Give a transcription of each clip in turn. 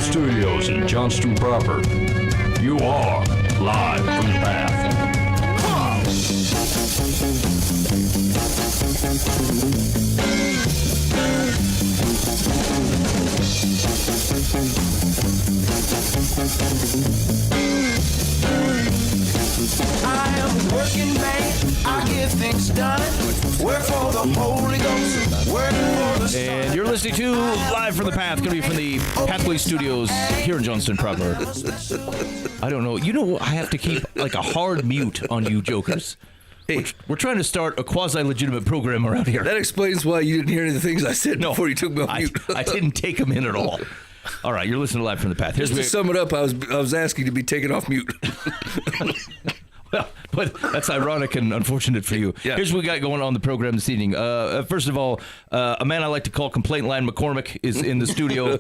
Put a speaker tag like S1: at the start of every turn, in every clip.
S1: studios in Johnston proper. You are live from the path.
S2: I am a working man. I get things done. Work for the Holy Ghost. Work for the
S3: And you're listening to Live from the Path, going to be from the Pathway Studios here in Johnston proper. I don't know. You know, I have to keep like a hard mute on you jokers.
S4: Hey,
S3: We're trying to start a quasi-legitimate program around here.
S4: that explains why you didn't hear any of the things I said before you took me off mute.
S3: I didn't take them in at all. All right, you're listening to Live from the Path.
S4: Just to sum it up, I was asking to be taken off mute.
S3: Well, but that's ironic and unfortunate for you.
S4: Yeah.
S3: Here's what we got going on the program this evening. First of all, a man I like to call Complaint Line McCormick is in the studio.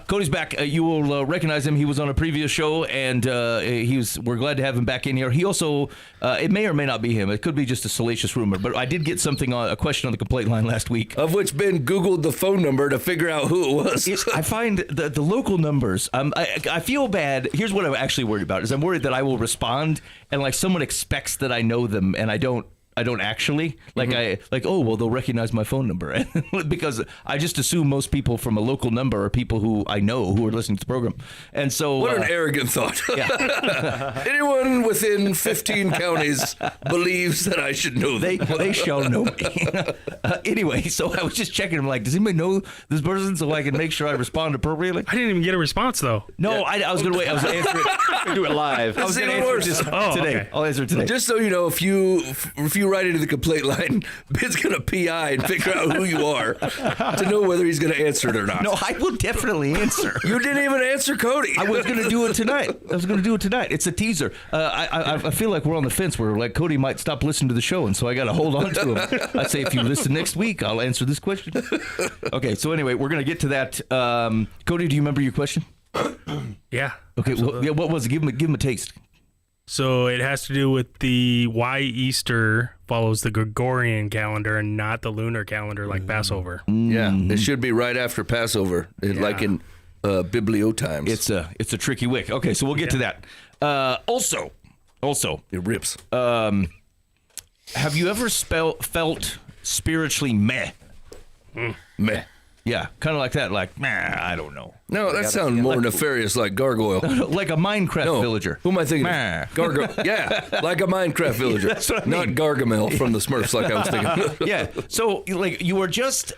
S3: Cody's back. You will recognize him. He was on a previous show, and we're glad to have him back in here. He also, it may or may not be him. It could be just a salacious rumor, but I did get a question on the Complaint Line last week.
S4: Of which Ben Googled the phone number to figure out who it was.
S3: I find the local numbers, I feel bad. Here's what I'm actually worried about, is I'm worried that I will respond and like someone expects that I know them and I don't actually oh well they'll recognize my phone number because I just assume most people from a local number are people who I know who are listening to the program. And so
S4: What an arrogant thought.
S3: Yeah.
S4: Anyone within 15 counties believes that I should know them.
S3: They shall know me. Anyway, so I was just checking. I'm like, does anybody know this person so I can make sure I respond appropriately?
S5: I didn't even get a response though.
S3: No, I was going to wait. I was going to answer it.
S6: Do it live.
S3: I was going to answer it just today.
S5: Okay.
S3: I'll answer it today.
S4: Just so you know, if you write into the complaint line, Ben's going to PI and figure out who you are to know whether he's going to answer it or not.
S3: No, I will definitely answer.
S4: You didn't even answer Cody.
S3: I was going to do it tonight. It's a teaser. I feel like we're on the fence where like Cody might stop listening to the show, and so I got to hold on to him. I say if you listen next week, I'll answer this question. Okay, so anyway, we're going to get to that. Cody, do you remember your question?
S5: Yeah.
S3: Okay, well, yeah, what was it? Give him a taste.
S5: So it has to do with the why Easter follows the Gregorian calendar and not the lunar calendar like Passover.
S4: Yeah, it should be right after Passover, like in Biblio times.
S3: It's a tricky wick. Okay, so we'll get to that. Also,
S4: it rips.
S3: have you ever felt spiritually meh?
S4: Meh.
S3: Yeah, kind of like that. Like, I don't know.
S4: No, that sounds more nefarious, like gargoyle.
S3: Like a Minecraft villager.
S4: Who am I thinking
S3: Meh.
S4: of? Gargoyle. Yeah, like a Minecraft villager.
S3: That's what I mean.
S4: Not Gargamel from the Smurfs, like I was thinking.
S3: Yeah, so like you are just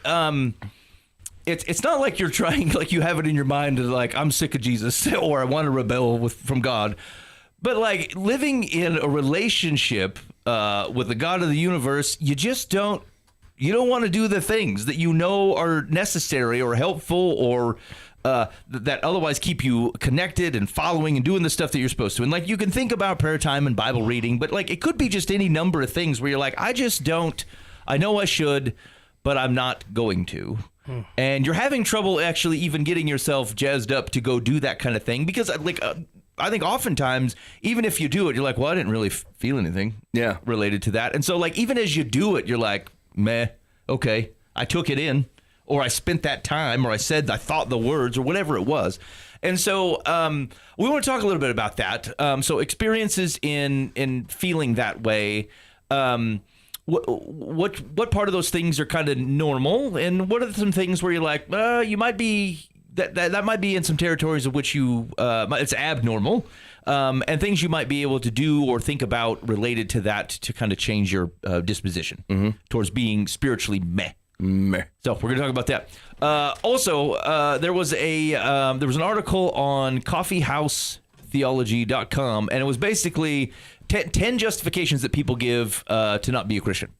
S3: it's not like you're trying, like you have it in your mind to like, I'm sick of Jesus or I want to rebel from God, but like living in a relationship with the God of the universe, you don't want to do the things that you know are necessary or helpful or that otherwise keep you connected and following and doing the stuff that you're supposed to. And like you can think about prayer time and Bible reading, but like it could be just any number of things where you're like, I know I should, but I'm not going to. And you're having trouble actually even getting yourself jazzed up to go do that kind of thing because like I think oftentimes, even if you do it, you're like, well, I didn't really feel anything related to that. And so like even as you do it, you're like, meh, okay, I took it in, or I spent that time, or I thought the words, or whatever it was. And so we want to talk a little bit about that. So experiences in feeling that way. What part of those things are kind of normal, and what are some things where you're like, you might be that might be in some territories of which it's abnormal, and things you might be able to do or think about related to that to kind of change your disposition towards being spiritually meh. So we're gonna talk about that. Also, there was an article on coffeehousetheology.com, and it was basically 10 justifications that people give to not be a Christian.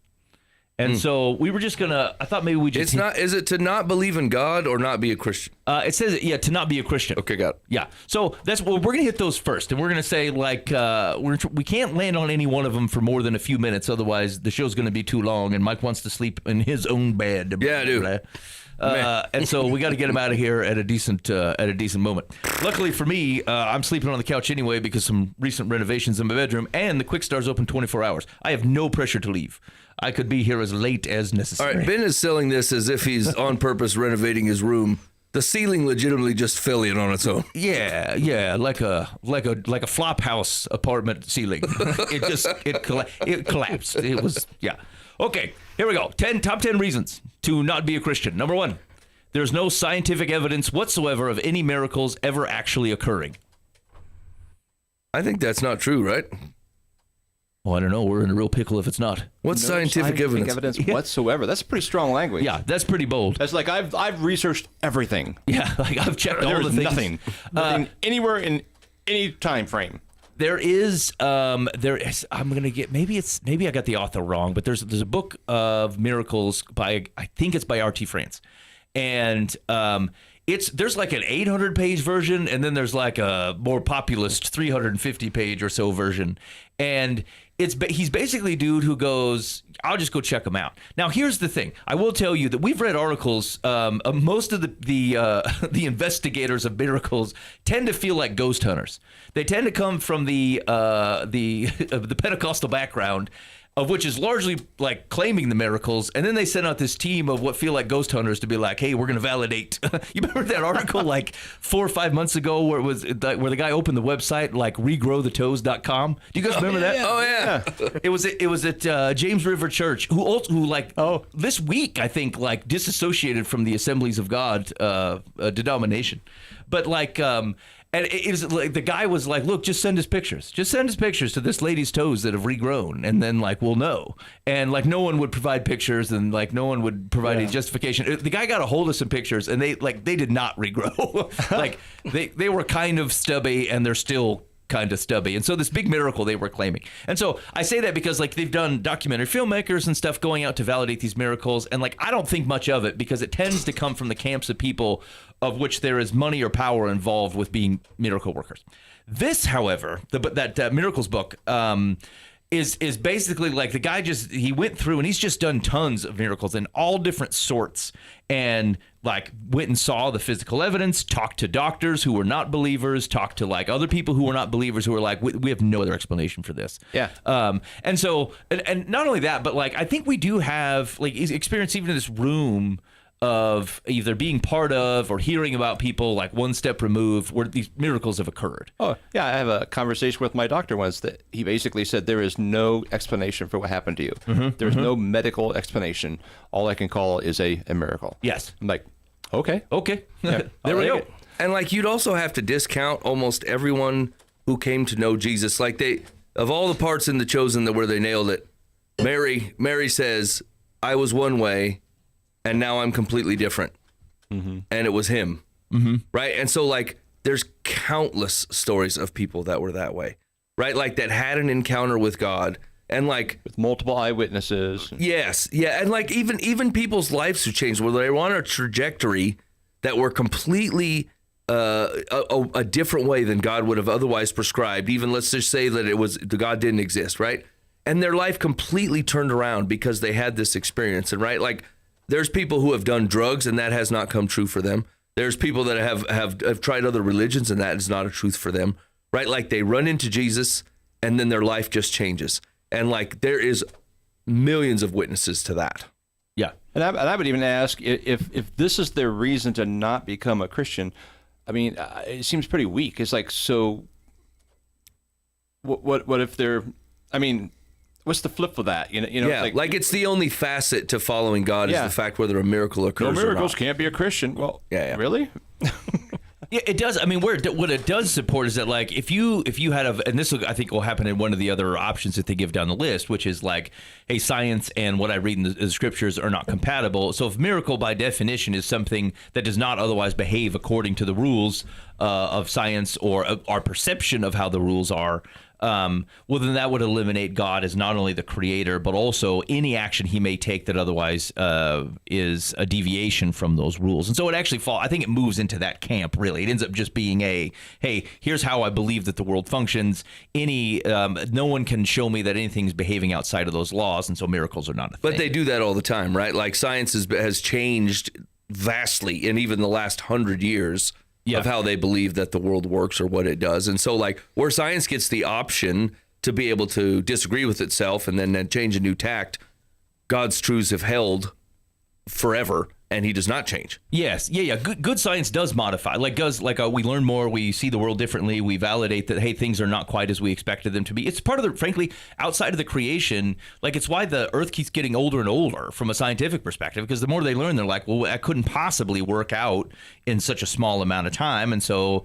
S3: And so we were just gonna. I thought maybe we just.
S4: It's not. Is it to not believe in God or not be a Christian?
S3: It says to not be a Christian.
S4: Okay, got it.
S3: Yeah. So we're gonna hit those first, and we're gonna say like we can't land on any one of them for more than a few minutes, otherwise the show's gonna be too long, and Mike wants to sleep in his own bed.
S4: Yeah, I do.
S3: And so we got to get him out of here at a decent moment. Luckily for me, I'm sleeping on the couch anyway because some recent renovations in my bedroom, and the Quick Star's open 24 hours. I have no pressure to leave. I could be here as late as necessary.
S4: All right, Ben is selling this as if he's on purpose renovating his room The ceiling legitimately just fell in on its own.
S3: Yeah, like a flop house apartment ceiling. it collapsed. It was Okay, here we go. Top 10 reasons to not be a Christian. Number 1, there's no scientific evidence whatsoever of any miracles ever actually occurring.
S4: I think that's not true, right?
S3: Well, I don't know. We're in a real pickle if it's not.
S4: What's scientific evidence?
S6: whatsoever. That's pretty strong language.
S3: Yeah, that's pretty bold.
S6: That's like I've researched everything.
S3: Yeah, like I've checked all the things.
S6: Nothing anywhere in any time frame.
S3: There is. I'm gonna get maybe I got the author wrong, but there's a book of miracles by, I think it's by R.T. France, and there's like an 800-page version, and then there's like a more populist 350-page or so version, and he's basically a dude who goes, I'll just go check them out. Now, here's the thing. I will tell you that we've read articles. Most of the investigators of miracles tend to feel like ghost hunters. They tend to come from the Pentecostal background, of which is largely like claiming the miracles, and then they send out this team of what feel like ghost hunters to be like, hey, we're going to validate. You remember that article like 4 or 5 months ago where the guy opened the website like regrowthetoes.com? Do you guys remember that?
S4: Oh yeah.
S3: It was at James River Church, who this week I think like disassociated from the Assemblies of God denomination, but like. And it was like the guy was like, look, just send us pictures. Just send us pictures to this lady's toes that have regrown, and then like we'll know. And like no one would provide pictures, and like no one would provide any justification. The guy got a hold of some pictures, and they did not regrow. Like they were kind of stubby, and they're still kind of stubby. And so this big miracle they were claiming. And so I say that because like they've done documentary filmmakers and stuff going out to validate these miracles, and like I don't think much of it because it tends to come from the camps of people of which there is money or power involved with being miracle workers. This, however, that miracles book is basically like the guy he went through and he's just done tons of miracles in all different sorts, and like went and saw the physical evidence, talked to doctors who were not believers, talked to like other people who were not believers who were like, we have no other explanation for this.
S6: Yeah.
S3: And so, and not only that, but like I think we do have like experience even in this room of either being part of or hearing about people like one step removed where these miracles have occurred.
S6: Oh, yeah. I have a conversation with my doctor once that he basically said there is no explanation for what happened to you. There's no medical explanation. All I can call is a miracle.
S3: Yes.
S6: I'm like, okay.
S3: Yeah, there we go.
S4: And like you'd also have to discount almost everyone who came to know Jesus. Like of all the parts in The Chosen where they nailed it, Mary says, I was one way, and now I'm completely different. And it was him. Right? And so like there's countless stories of people that were that way, right? Like that had an encounter with God, and like
S6: with multiple eyewitnesses.
S4: Yes. Yeah. And like even people's lives who changed, where they were on a trajectory that were completely a different way than God would have otherwise prescribed. Even let's just say that God didn't exist, right? And their life completely turned around because they had this experience. And right, like there's people who have done drugs and that has not come true for them. There's people that have tried other religions and that is not a truth for them, right? Like they run into Jesus and then their life just changes. And like there is millions of witnesses to that.
S3: Yeah.
S6: And I would even ask if this is their reason to not become a Christian. I mean, it seems pretty weak. It's like, so what if they're, I mean, what's the flip of that? You know,
S4: yeah, like it's the only facet to following God is the fact whether a miracle occurs or not.
S6: No miracles can't be a Christian. Well,
S4: yeah.
S6: Really?
S3: Yeah, it does. I mean, what it does support is that, like, if you had and this I think will happen in one of the other options that they give down the list, which is like, hey, science and what I read in the scriptures are not compatible. So if miracle by definition is something that does not otherwise behave according to the rules of science or our perception of how the rules are, well, then that would eliminate God as not only the creator, but also any action he may take that otherwise is a deviation from those rules. And so it actually I think it moves into that camp, really. It ends up just being hey, here's how I believe that the world functions. No one can show me that anything's behaving outside of those laws, and so miracles are not a thing.
S4: But they do that all the time, right? Like science has changed vastly in even the last 100 years. Of how they believe that the world works or what it does. And so like where science gets the option to be able to disagree with itself and then change a new tact, God's truths have held forever. and he does not change.
S3: Yes, yeah. Good science does modify. We learn more, we see the world differently, we validate that, hey, things are not quite as we expected them to be. It's part of the, frankly, outside of the creation, like it's why the Earth keeps getting older and older from a scientific perspective, because the more they learn, they're like, well, that couldn't possibly work out in such a small amount of time, and so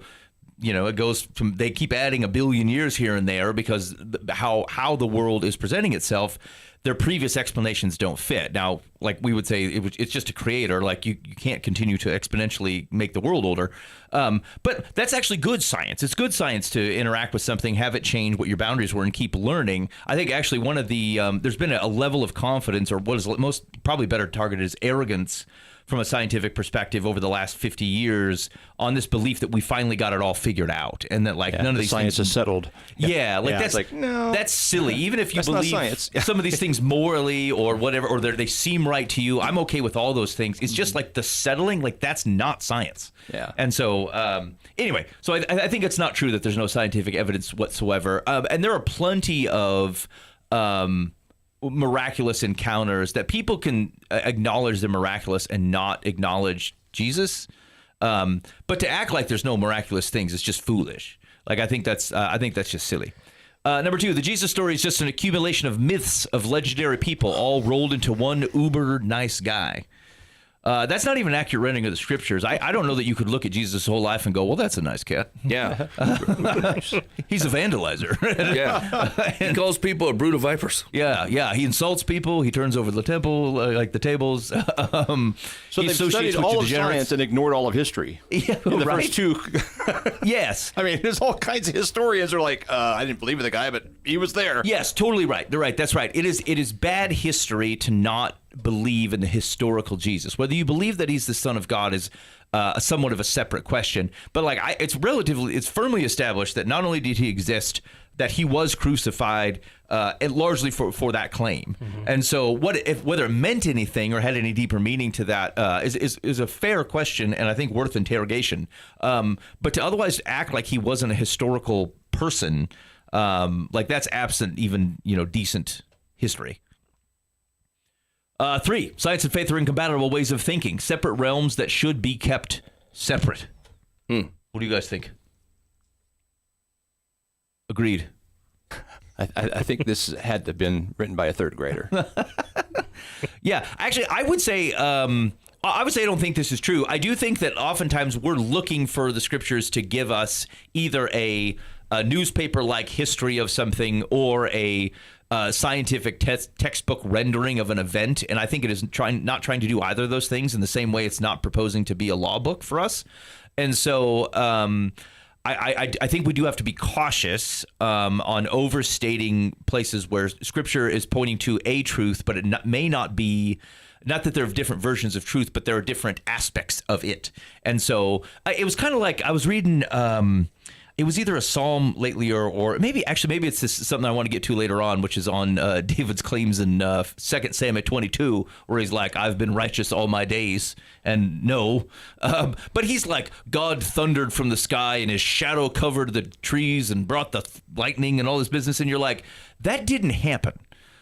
S3: it goes from, they keep adding a billion years here and there because how the world is presenting itself. Their previous explanations don't fit. Now, like we would say, it's just a creator. Like you can't continue to exponentially make the world older. But that's actually good science. It's good science to interact with something, have it change what your boundaries were, and keep learning. I think actually one of the there's been a level of confidence, or what is most probably better targeted as arrogance, from a scientific perspective over the last 50 years on this belief that we finally got it all figured out, and that none of these
S6: science
S3: things
S6: is settled.
S3: That's
S6: like, no,
S3: that's silly. Even if you
S6: that's not
S3: believe
S6: science.
S3: some of these things morally or whatever, or they seem right to you, I'm okay with all those things. It's just like the settling, like that's not science.
S6: Yeah.
S3: And so anyway, so I think it's not true that there's no scientific evidence whatsoever. And there are plenty of miraculous encounters that people can acknowledge they're miraculous and not acknowledge Jesus. But to act like there's no miraculous things is just foolish. Like I think that's just silly. Number 2, the Jesus story is just an accumulation of myths of legendary people all rolled into one uber nice guy. That's not even an accurate rendering of the scriptures. I don't know that you could look at Jesus' whole life and go, well, that's a nice cat.
S4: Yeah.
S3: He's a vandalizer.
S4: Yeah. He calls people a brood of vipers.
S3: Yeah. He insults people. He turns over the temple, like the tables.
S6: So they've studied all of science and ignored all of history.
S3: Yeah,
S6: in the
S3: right?
S6: first 2.
S3: Yes.
S6: I mean, there's all kinds of historians who are like, I didn't believe in the guy, but he was there.
S3: Yes, totally right. They're right. That's right. It is bad history to not believe in the historical Jesus. Whether you believe that he's the Son of God is somewhat of a separate question. But it's firmly established that not only did he exist, that he was crucified, and largely for that claim. Mm-hmm. And so whether it meant anything or had any deeper meaning to that is a fair question, and I think worth interrogation. But to otherwise act like he wasn't a historical person, like that's absent even decent history. 3, science and faith are incompatible ways of thinking, separate realms that should be kept separate. What do you guys think? Agreed.
S6: I think this had to have been written by a 3rd grader.
S3: Yeah, actually, I would say I don't think this is true. I do think that oftentimes we're looking for the scriptures to give us either a newspaper-like history of something or a scientific textbook rendering of an event, and I think it is not trying to do either of those things in the same way it's not proposing to be a law book for us. And so I think we do have to be cautious on overstating places where Scripture is pointing to a truth, but it may not be. Not that there are different versions of truth, but there are different aspects of it. And so it was kind of like I was reading. It was either a psalm lately or maybe it's something I want to get to later on, which is on David's claims in 2 Samuel 22, where he's like, I've been righteous all my days. And no, but he's like, God thundered from the sky and his shadow covered the trees and brought the lightning and all this business. And you're like, that didn't happen.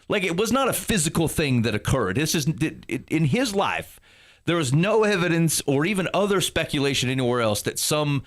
S3: Like, it was not a physical thing that occurred. It's just in his life, there was no evidence or even other speculation anywhere else that some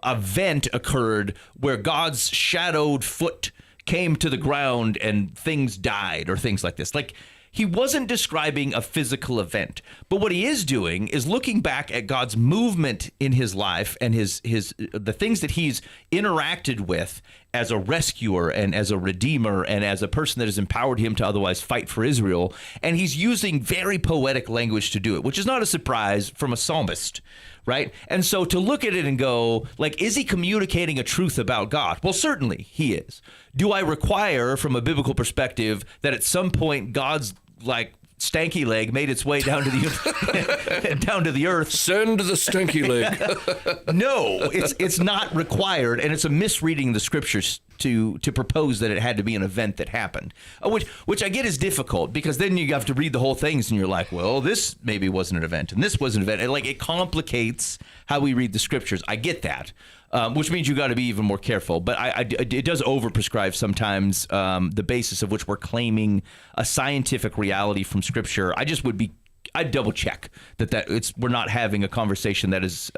S3: event occurred where God's shadowed foot came to the ground and things died or things like this. Like, he wasn't describing a physical event, but what he is doing is looking back at God's movement in his life and the things that he's interacted with as a rescuer and as a redeemer and as a person that has empowered him to otherwise fight for Israel. And he's using very poetic language to do it, which is not a surprise from a psalmist, right? And so to look at it and go, like, is he communicating a truth about God? Well, certainly he is. Do I require, from a biblical perspective, that at some point God's like stanky leg made its way down to the down to the earth?
S4: Send the stanky leg.
S3: No, it's not required, and it's a misreading of the scriptures to propose that it had to be an event that happened, which I get is difficult, because then you have to read the whole things and you're like, well, this maybe wasn't an event and this was an event, and like it complicates how we read the scriptures. I get that. Which means you got to be even more careful. But it does overprescribe sometimes the basis of which we're claiming a scientific reality from Scripture. I just would be I'd double check we're not having a conversation that is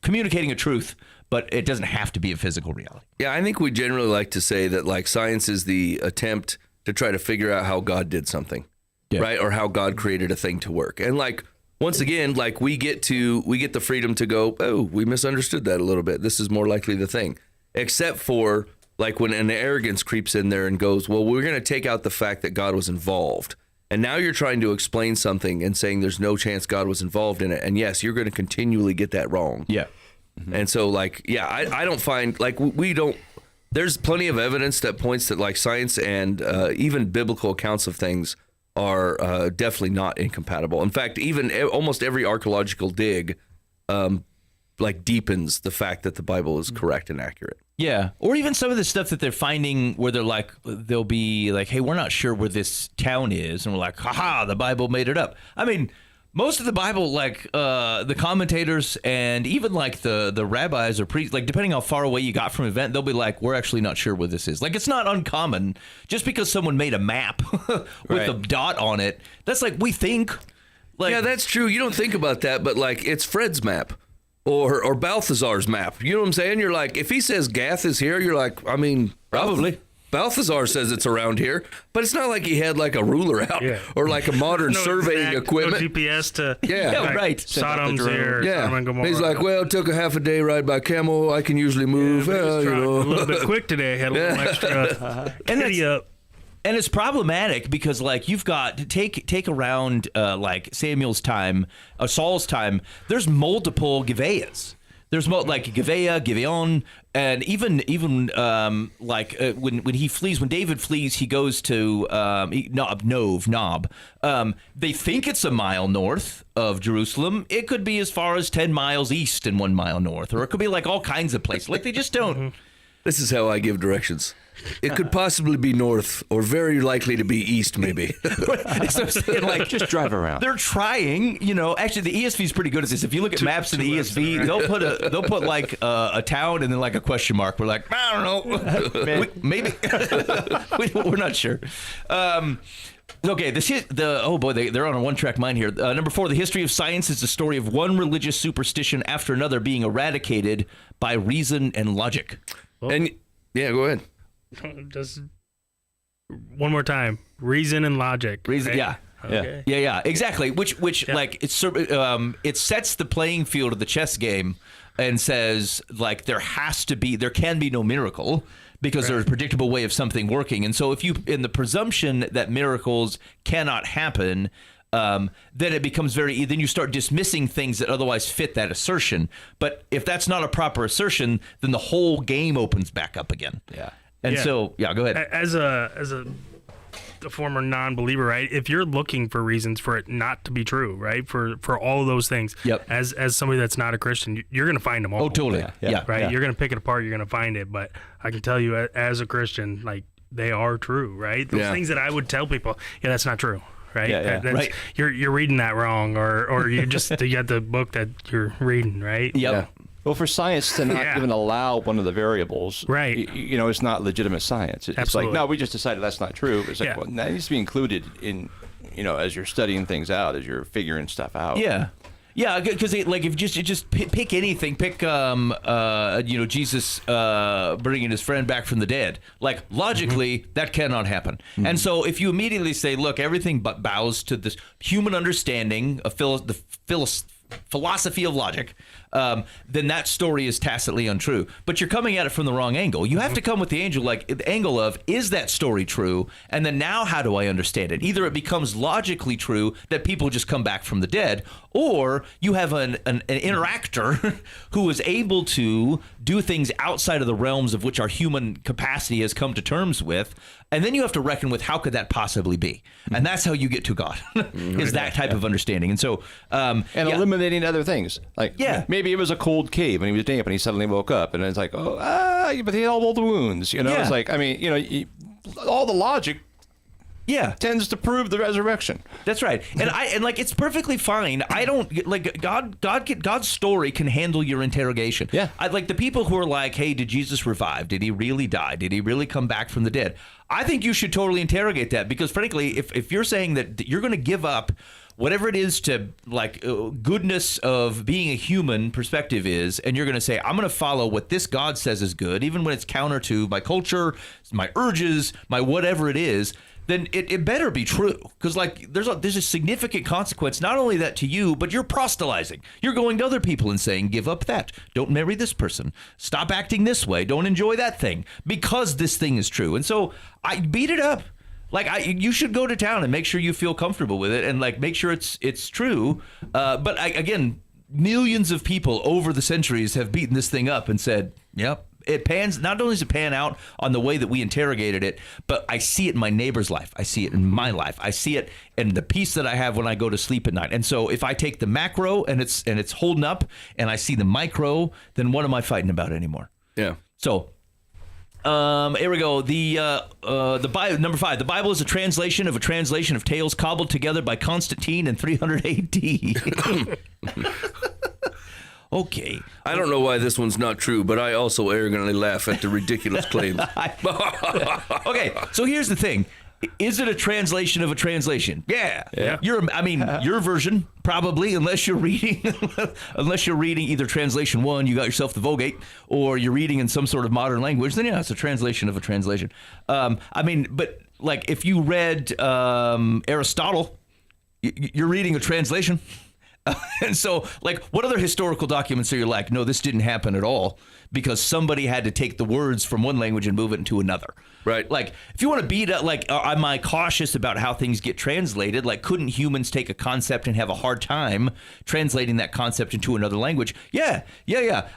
S3: communicating a truth, but it doesn't have to be a physical reality.
S4: Yeah, I think we generally like to say that like science is the attempt to try to figure out how God did something, right? Or how God created a thing to work. And like, once again, like we get the freedom to go, oh, we misunderstood that a little bit. This is more likely the thing. Except for like when an arrogance creeps in there and goes, well, we're going to take out the fact that God was involved. And now you're trying to explain something and saying there's no chance God was involved in it. And yes, you're going to continually get that wrong.
S3: Yeah.
S4: Mm-hmm. And so like, yeah, I don't find like there's plenty of evidence that points that like science and even biblical accounts of things are definitely not incompatible. In fact, even almost every archaeological dig like deepens the fact that the Bible is correct and accurate.
S3: Yeah, or even some of the stuff that they're finding where they'll be like, hey, we're not sure where this town is. And we're like, haha, the Bible made it up. I mean, most of the Bible, like the commentators and even like the rabbis or priests, like depending how far away you got from an event, they'll be like, we're actually not sure where this is. Like, it's not uncommon just because someone made a map with a dot on it. That's like, we think. Like,
S4: yeah, that's true. You don't think about that, but like it's Fred's map. Or Balthazar's map. You know what I'm saying? You're like, if he says Gath is here, you're like, I mean,
S3: probably.
S4: Balthazar says it's around here, but it's not like he had like a ruler out or like a modern surveying equipment.
S5: No GPS to
S3: right.
S5: Sodom's here.
S4: Yeah. He's like, well, it took a half a day ride by camel. I can usually move.
S5: You know. A little bit quick today. Had a little extra kitty up.
S3: And it's problematic because, like, you've got to take around like Samuel's time, Saul's time. There's multiple Gibeahs. There's like Gibeah, Gibeon, and even like when he flees, when David flees, he goes to Nob. They think it's a mile north of Jerusalem. It could be as far as 10 miles east and 1 mile north, or it could be like all kinds of places. Like they just don't.
S4: This is how I give directions. It could possibly be north, or very likely to be east, maybe.
S3: So like,
S6: just drive around.
S3: They're trying, you know. Actually, the ESV is pretty good at this. If you look at maps in the ESV, they'll put like a town and then like a question mark. We're like, I don't know, maybe we're not sure. Okay, they're on a one-track mind here. Number 4, the history of science is the story of one religious superstition after another being eradicated by reason and logic.
S4: And yeah, go ahead.
S5: Just one more time. Reason and logic.
S3: Reason,
S5: right?
S3: Okay. Yeah, exactly. Which like it sets the playing field of the chess game and says like there can be no miracle because there's a predictable way of something working. And so if you in the presumption that miracles cannot happen, then it becomes then you start dismissing things that otherwise fit that assertion. But if that's not a proper assertion, then the whole game opens back up again.
S6: Yeah.
S3: And so, go ahead.
S5: As a former non-believer, right? If you're looking for reasons for it not to be true, right? For all of those things, as somebody that's not a Christian, you're going to find them all.
S3: Oh, totally. Yeah.
S5: Right? Yeah. You're going to pick it apart. You're going to find it. But I can tell you, as a Christian, like they are true, right? Those things that I would tell people, that's not true. Right,
S3: right.
S5: You're reading that wrong, or you just you got the book that you're reading, right?
S3: Yeah.
S6: Well, for science to not even allow one of the variables,
S5: right?
S6: It's not legitimate science. It's
S5: Absolutely.
S6: like, no, we just decided that's not true. It's like, well, that needs to be included in, as you're studying things out, as you're figuring stuff out.
S3: Yeah. Yeah, because like if you just pick anything, pick Jesus bringing his friend back from the dead. Like logically, that cannot happen. Mm-hmm. And so if you immediately say, look, everything but bows to this human understanding of the philosophy of logic, then that story is tacitly untrue. But you're coming at it from the wrong angle. You have to come with the angle of, is that story true? And then now how do I understand it? Either it becomes logically true that people just come back from the dead, or you have an interactor who is able to do things outside of the realms of which our human capacity has come to terms with. And then you have to reckon with how could that possibly be? And that's how you get to God, is that type of understanding. And so...
S6: eliminating other things. Like, maybe it was a cold cave and he was damp and he suddenly woke up and it's like, but he had all the wounds. It's like, I mean, all the logic tends to prove the resurrection.
S3: That's right. And like it's perfectly fine. I don't like God's story can handle your interrogation.
S6: Yeah.
S3: I like the people who are like, hey, did Jesus revive? Did he really die? Did he really come back from the dead? I think you should totally interrogate that, because frankly, if you're saying that you're going to give up whatever it is to like goodness of being a human perspective is, and you're going to say, I'm going to follow what this God says is good, even when it's counter to my culture, my urges, my whatever it is, then it better be true, because like there's a significant consequence, not only that to you, but you're proselytizing. You're going to other people and saying, give up that, don't marry this person, stop acting this way, don't enjoy that thing, because this thing is true. And so I beat it up. Like you should go to town and make sure you feel comfortable with it, and like make sure it's true. But again, millions of people over the centuries have beaten this thing up and said, "Yep, it pans." Not only does it pan out on the way that we interrogated it, but I see it in my neighbor's life. I see it in my life. I see it in the peace that I have when I go to sleep at night. And so, if I take the macro and it's holding up, and I see the micro, then what am I fighting about anymore?
S4: Yeah.
S3: So. Here we go. The Bible, number 5. The Bible is a translation of tales cobbled together by Constantine in 300 AD. Okay.
S4: I don't know why this one's not true, but I also arrogantly laugh at the ridiculous claims.
S3: Okay, so here's the thing. Is it a translation of a translation? Yeah. Your version probably, unless you're reading either translation 1, you got yourself the Vulgate, or you're reading in some sort of modern language, then yeah, it's a translation of a translation. But like if you read Aristotle, you're reading a translation. And so, like, what other historical documents are you like, no, this didn't happen at all because somebody had to take the words from one language and move it into another?
S4: Right.
S3: Like, if you want to beat up, like, am I cautious about how things get translated? Like, couldn't humans take a concept and have a hard time translating that concept into another language? Yeah.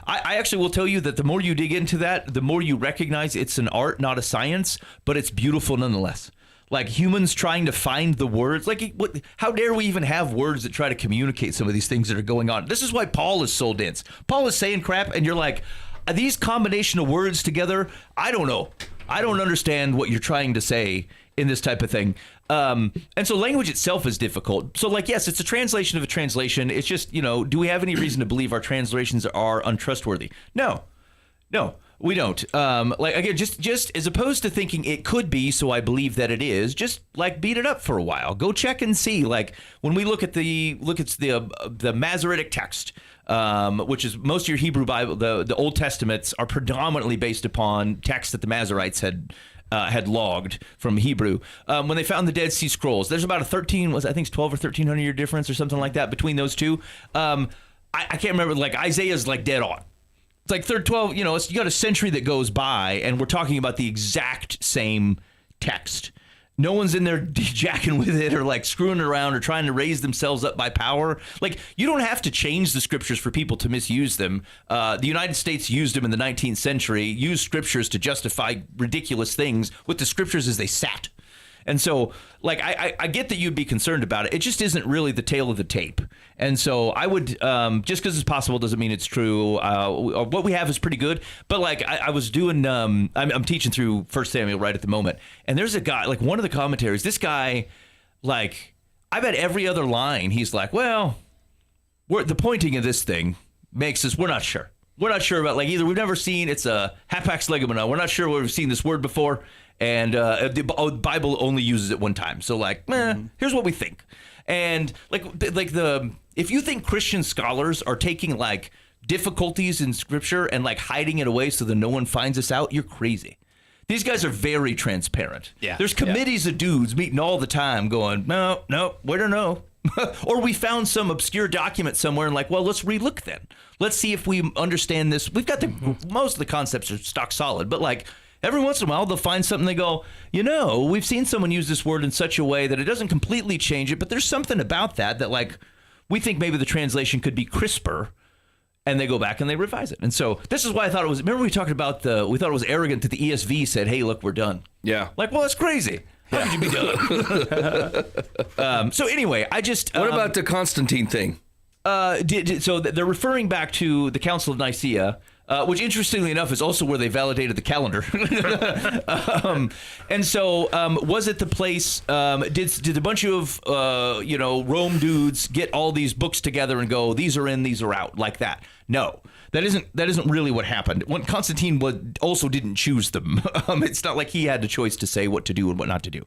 S3: I actually will tell you that the more you dig into that, the more you recognize it's an art, not a science, but it's beautiful nonetheless. Like humans trying to find the words. Like, how dare we even have words that try to communicate some of these things that are going on? This is why Paul is so dense. Paul is saying crap, and you're like, these combination of words together, I don't know. I don't understand what you're trying to say in this type of thing. And so language itself is difficult. So, like, yes, it's a translation of a translation. It's just, do we have any reason to believe our translations are untrustworthy? No. We don't. Like, again, just as opposed to thinking it could be, so I believe that it is, just like beat it up for a while. Go check and see. Like when we look at the Masoretic text, which is most of your Hebrew Bible, the Old Testaments are predominantly based upon texts that the Masoretes had logged from Hebrew. When they found the Dead Sea Scrolls, there's about a 12 or 1300 year difference or something like that between those two. I can't remember. Like Isaiah's like dead on. It's like 12, you got a century that goes by, and we're talking about the exact same text. No one's in there jacking with it or like screwing around or trying to raise themselves up by power. Like, you don't have to change the scriptures for people to misuse them. The United States used them in the 19th century, used scriptures to justify ridiculous things with the scriptures as they sat. And so, like, I get that you'd be concerned about it. It just isn't really the tail of the tape. And so I would, just because it's possible doesn't mean it's true. What we have is pretty good. But, like, I was doing, I'm teaching through 1 Samuel right at the moment. And there's a guy, like, one of the commentaries, this guy, like, I bet every other line, he's like, well, the pointing of this thing makes us, we're not sure. We're not sure about, like, either we've never seen, it's a hapax legomena. We're not sure we've seen this word before. And the Bible only uses it one time. So, like, here's what we think. And if you think Christian scholars are taking like difficulties in scripture and like hiding it away so that no one finds us out, you're crazy. These guys are very transparent. Yeah. There's committees of dudes meeting all the time going, no, we don't know. Or we found some obscure document somewhere and like, well, let's relook then. Let's see if we understand this. We've got most of the concepts are stock solid, but like, every once in a while, they'll find something, they go, we've seen someone use this word in such a way that it doesn't completely change it, but there's something about that like, we think maybe the translation could be crisper, and they go back and they revise it. And so this is why I thought it was, remember we talked about we thought it was arrogant that the ESV said, hey, look, we're done. Yeah. Like, well, that's crazy. How could you be done? So anyway, I just...
S4: what about the Constantine thing?
S3: So they're referring back to the Council of Nicaea, which interestingly enough is also where they validated the calendar. And so was it the place, did a bunch of, Rome dudes get all these books together and go, these are in, these are out, like that? No. That isn't really what happened. When Constantine also didn't choose them. It's not like he had the choice to say what to do and what not to do.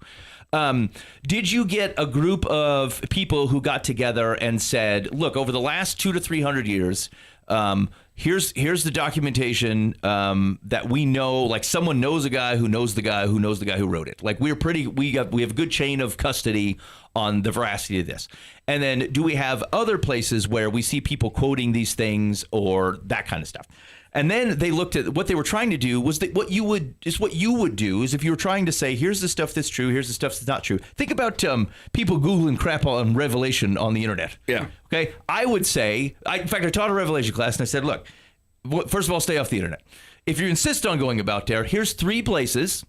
S3: Did you get a group of people who got together and said, look, over the last 200 to 300 years, here's the documentation that we know, like someone knows a guy who knows the guy who knows the guy who wrote it. Like we have a good chain of custody on the veracity of this. And then do we have other places where we see people quoting these things or that kind of stuff? And then they looked at what they were trying to do was that what you would do is if you were trying to say, here's the stuff that's true, here's the stuff that's not true. Think about people Googling crap on Revelation on the internet.
S4: Yeah.
S3: Okay. I would say, in fact, I taught a Revelation class and I said, look, first of all, stay off the internet. If you insist on going about there, here's 3 places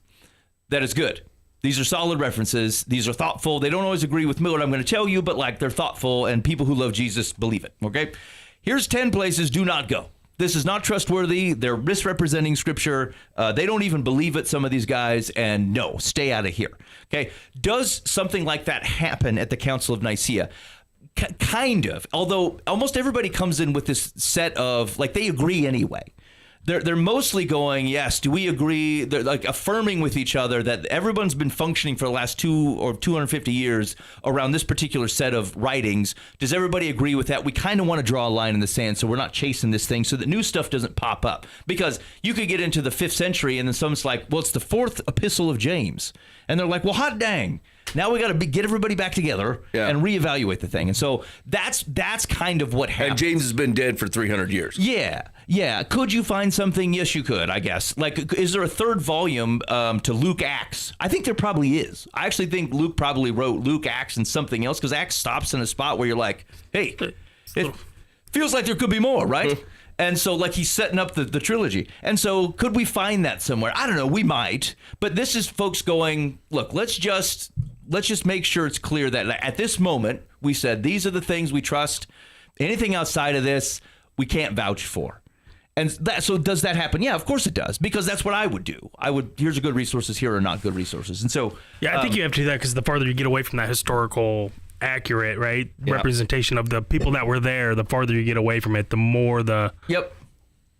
S3: that is good. These are solid references. These are thoughtful. They don't always agree with me what I'm going to tell you, but like they're thoughtful and people who love Jesus believe it. Okay. Here's 10 places. Do not go. This is not trustworthy. They're misrepresenting scripture. They don't even believe it, some of these guys, and no, stay out of here. Okay. Does something like that happen at the Council of Nicaea? Kind of, although almost everybody comes in with this set of, like, they agree anyway. They're mostly going, yes, do we agree? They're like affirming with each other that everyone's been functioning for the last 250 years around this particular set of writings. Does everybody agree with that? We kind of want to draw a line in the sand so we're not chasing this thing so that new stuff doesn't pop up. Because you could get into the 5th century and then someone's like, well, it's the 4th epistle of James. And they're like, well, hot dang. Now we got to get everybody back together and reevaluate the thing. And so that's kind of what happened.
S4: And James has been dead for 300 years.
S3: Yeah. Could you find something? Yes, you could, I guess. Like, is there a 3rd volume to Luke Acts? I think there probably is. I actually think Luke probably wrote Luke Acts and something else because Acts stops in a spot where you're like, hey, it feels like there could be more, right? And so, like, he's setting up the trilogy. And so could we find that somewhere? I don't know. We might. But this is folks going, look, let's just make sure it's clear that at this moment, we said these are the things we trust. Anything outside of this, we can't vouch for. And so does that happen? Yeah, of course it does, because that's what I would do. Here's a good resources, here are not good resources. And so
S5: yeah, I think you have to do that because the farther you get away from that historical accurate, right, representation of the people that were there, the farther you get away from it, the more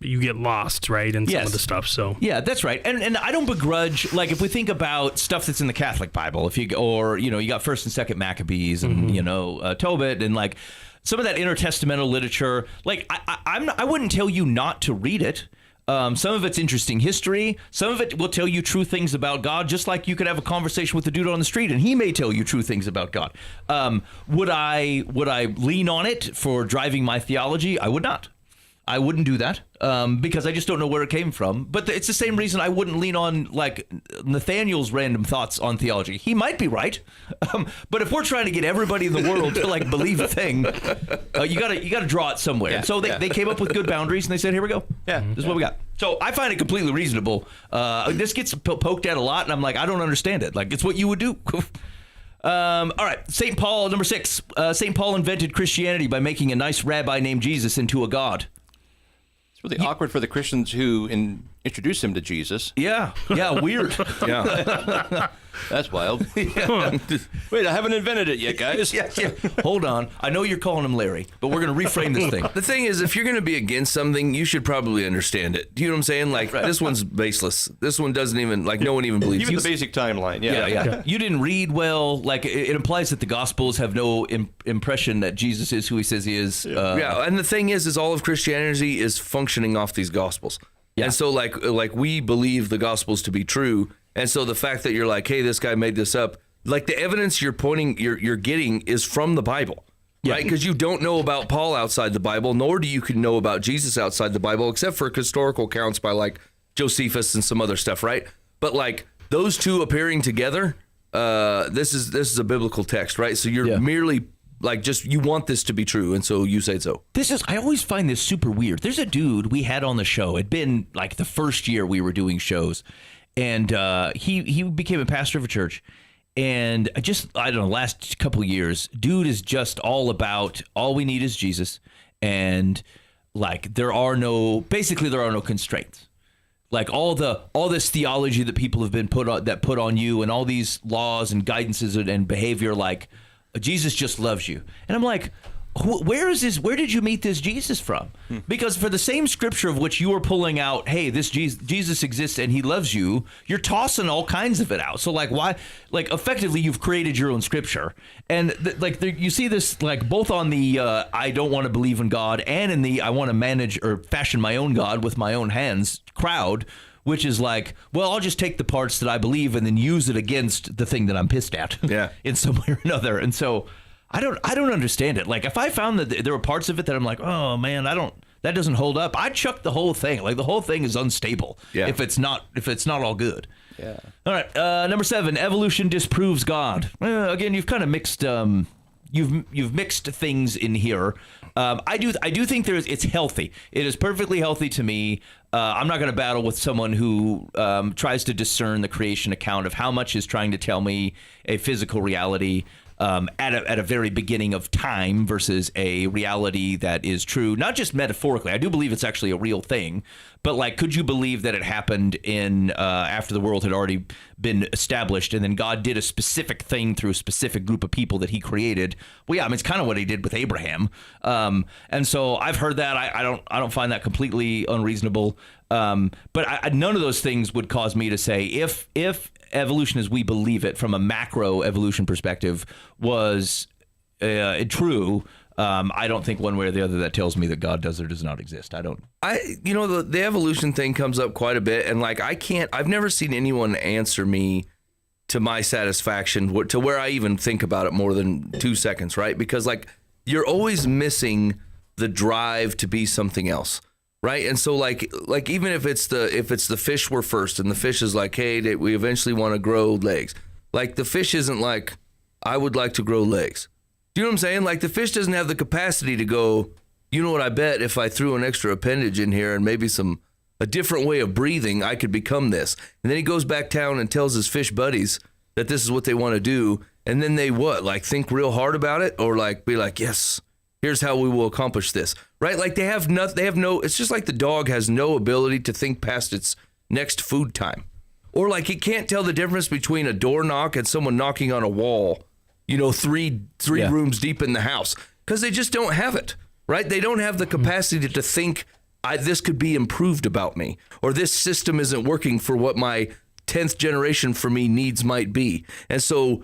S5: you get lost, right, in some of the stuff. So
S3: yeah, that's right. And I don't begrudge, like, if we think about stuff that's in the Catholic Bible, you got 1st and 2nd Maccabees and Tobit and like some of that intertestamental literature, like I wouldn't tell you not to read it. Some of it's interesting history. Some of it will tell you true things about God, just like you could have a conversation with the dude on the street and he may tell you true things about God. Would I lean on it for driving my theology? I would not. I wouldn't do that because I just don't know where it came from. But it's the same reason I wouldn't lean on like Nathaniel's random thoughts on theology. He might be right, but if we're trying to get everybody in the world to like believe a thing, you gotta draw it somewhere. Yeah, so they came up with good boundaries and they said, here we go. Yeah, this is what we got. So I find it completely reasonable. This gets poked at a lot, and I'm like, I don't understand it. Like, it's what you would do. All right, St. Paul, number 6. St. Paul invented Christianity by making a nice rabbi named Jesus into a god.
S6: It's really awkward for the Christians who introduced him to Jesus.
S3: Yeah, weird.
S4: Yeah.
S6: That's wild. Yeah. Wait, I haven't invented it yet, guys.
S3: Yeah. Hold on. I know you're calling him Larry, but we're going to reframe this thing.
S4: The thing is, if you're going to be against something, you should probably understand it. Do you know what I'm saying? Like, This one's baseless. This one doesn't even, like, no one even believes
S6: even the basic timeline.
S3: Yeah. You didn't read well. Like, it implies that the Gospels have no impression that Jesus is who he says he is.
S4: And the thing is all of Christianity is functioning off these Gospels. Yeah. And so, like we believe the Gospels to be true. And so the fact that you're like, hey, this guy made this up, like the evidence you're getting is from the Bible, right? Because you don't know about Paul outside the Bible, nor do you know about Jesus outside the Bible, except for historical accounts by like Josephus and some other stuff, right? But like those two appearing together, this is a biblical text, right? So you're merely like you want this to be true, and so you say so.
S3: I always find this super weird. There's a dude we had on the show. It'd been like the first year we were doing shows. And he became a pastor of a church, and I don't know, last couple of years, dude is just all about all we need is Jesus, and like there are no constraints. Like all this theology that people have been put on you, and all these laws and guidances and behavior, like Jesus just loves you. And I'm like, where did you meet this Jesus from? Because for the same scripture of which you are pulling out, hey, this Jesus exists and he loves you, you're tossing all kinds of it out. So like, why? Like, effectively, you've created your own scripture. And you see this like both on the I don't want to believe in God, and in the I want to manage or fashion my own God with my own hands crowd, which is like, well, I'll just take the parts that I believe and then use it against the thing that I'm pissed at in some way or another. And so I don't understand it. Like, if I found that there were parts of it that I'm like, oh man, that doesn't hold up, I'd chuck the whole thing. Like, the whole thing is unstable if it's not all good. Yeah. All right. Number 7, evolution disproves God. Again, you've kind of mixed. You've mixed things in here. I do think it's healthy. It is perfectly healthy to me. I'm not going to battle with someone who tries to discern the creation account of how much is trying to tell me a physical reality at a very beginning of time versus a reality that is true, not just metaphorically. I do believe it's actually a real thing, but like, could you believe that it happened in after the world had already been established, and then God did a specific thing through a specific group of people that he created? Well, yeah, I mean, it's kind of what he did with Abraham. And so I've heard that. I don't find that completely unreasonable. But none of those things would cause me to say, if evolution as we believe it from a macro evolution perspective was true, I don't think one way or the other that tells me that God does or does not exist.
S4: The evolution thing comes up quite a bit, and like I've never seen anyone answer me to my satisfaction to where I even think about it more than 2 seconds, right? Because like, you're always missing the drive to be something else. Right. And so like even if it's the fish were first, and the fish is like, hey, we eventually want to grow legs. Like, the fish isn't like, I would like to grow legs. Do you know what I'm saying? Like, the fish doesn't have the capacity to go, you know what, I bet if I threw an extra appendage in here and maybe a different way of breathing, I could become this. And then he goes back down and tells his fish buddies that this is what they want to do. And then they like think real hard about it, or like be like, yes, here's how we will accomplish this, right? Like, they have no, it's just like the dog has no ability to think past its next food time. Or like, it can't tell the difference between a door knock and someone knocking on a wall, three rooms deep in the house, because they just don't have it, right? They don't have the capacity to think, this could be improved about me, or this system isn't working for what my 10th generation for me needs might be. And so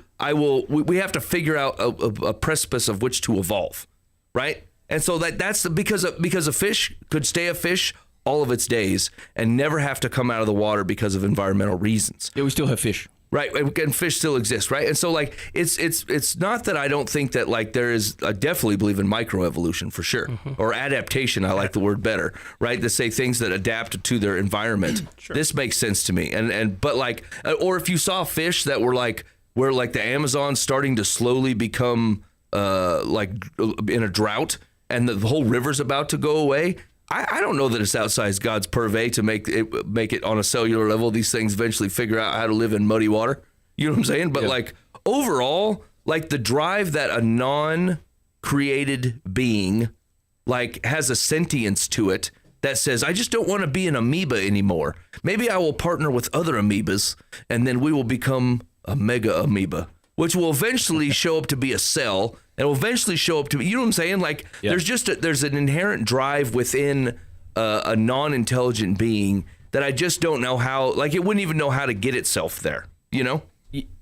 S4: we have to figure out a precipice of which to evolve. Right. And so that's because a fish could stay a fish all of its days and never have to come out of the water because of environmental reasons.
S3: Yeah, we still have fish.
S4: Right. And fish still exist. Right. And so like, it's not that I don't think that like I definitely believe in microevolution for sure. Or adaptation. I like the word better. Right. To say things that adapt to their environment. Sure. This makes sense to me. But like, or if you saw fish that were like, where like the Amazon's starting to slowly become like in a drought, and the whole river's about to go away, I don't know that it's outside God's purvey to make it on a cellular level. These things eventually figure out how to live in muddy water. You know what I'm saying? But like, overall, like, the drive that a non-created being like has a sentience to it that says, I just don't want to be an amoeba anymore. Maybe I will partner with other amoebas, and then we will become a mega amoeba, which will eventually show up to be a cell, and will eventually show up to be, you know what I'm saying? Like, there's an inherent drive within a non-intelligent being that I just don't know how, like, it wouldn't even know how to get itself there, you know?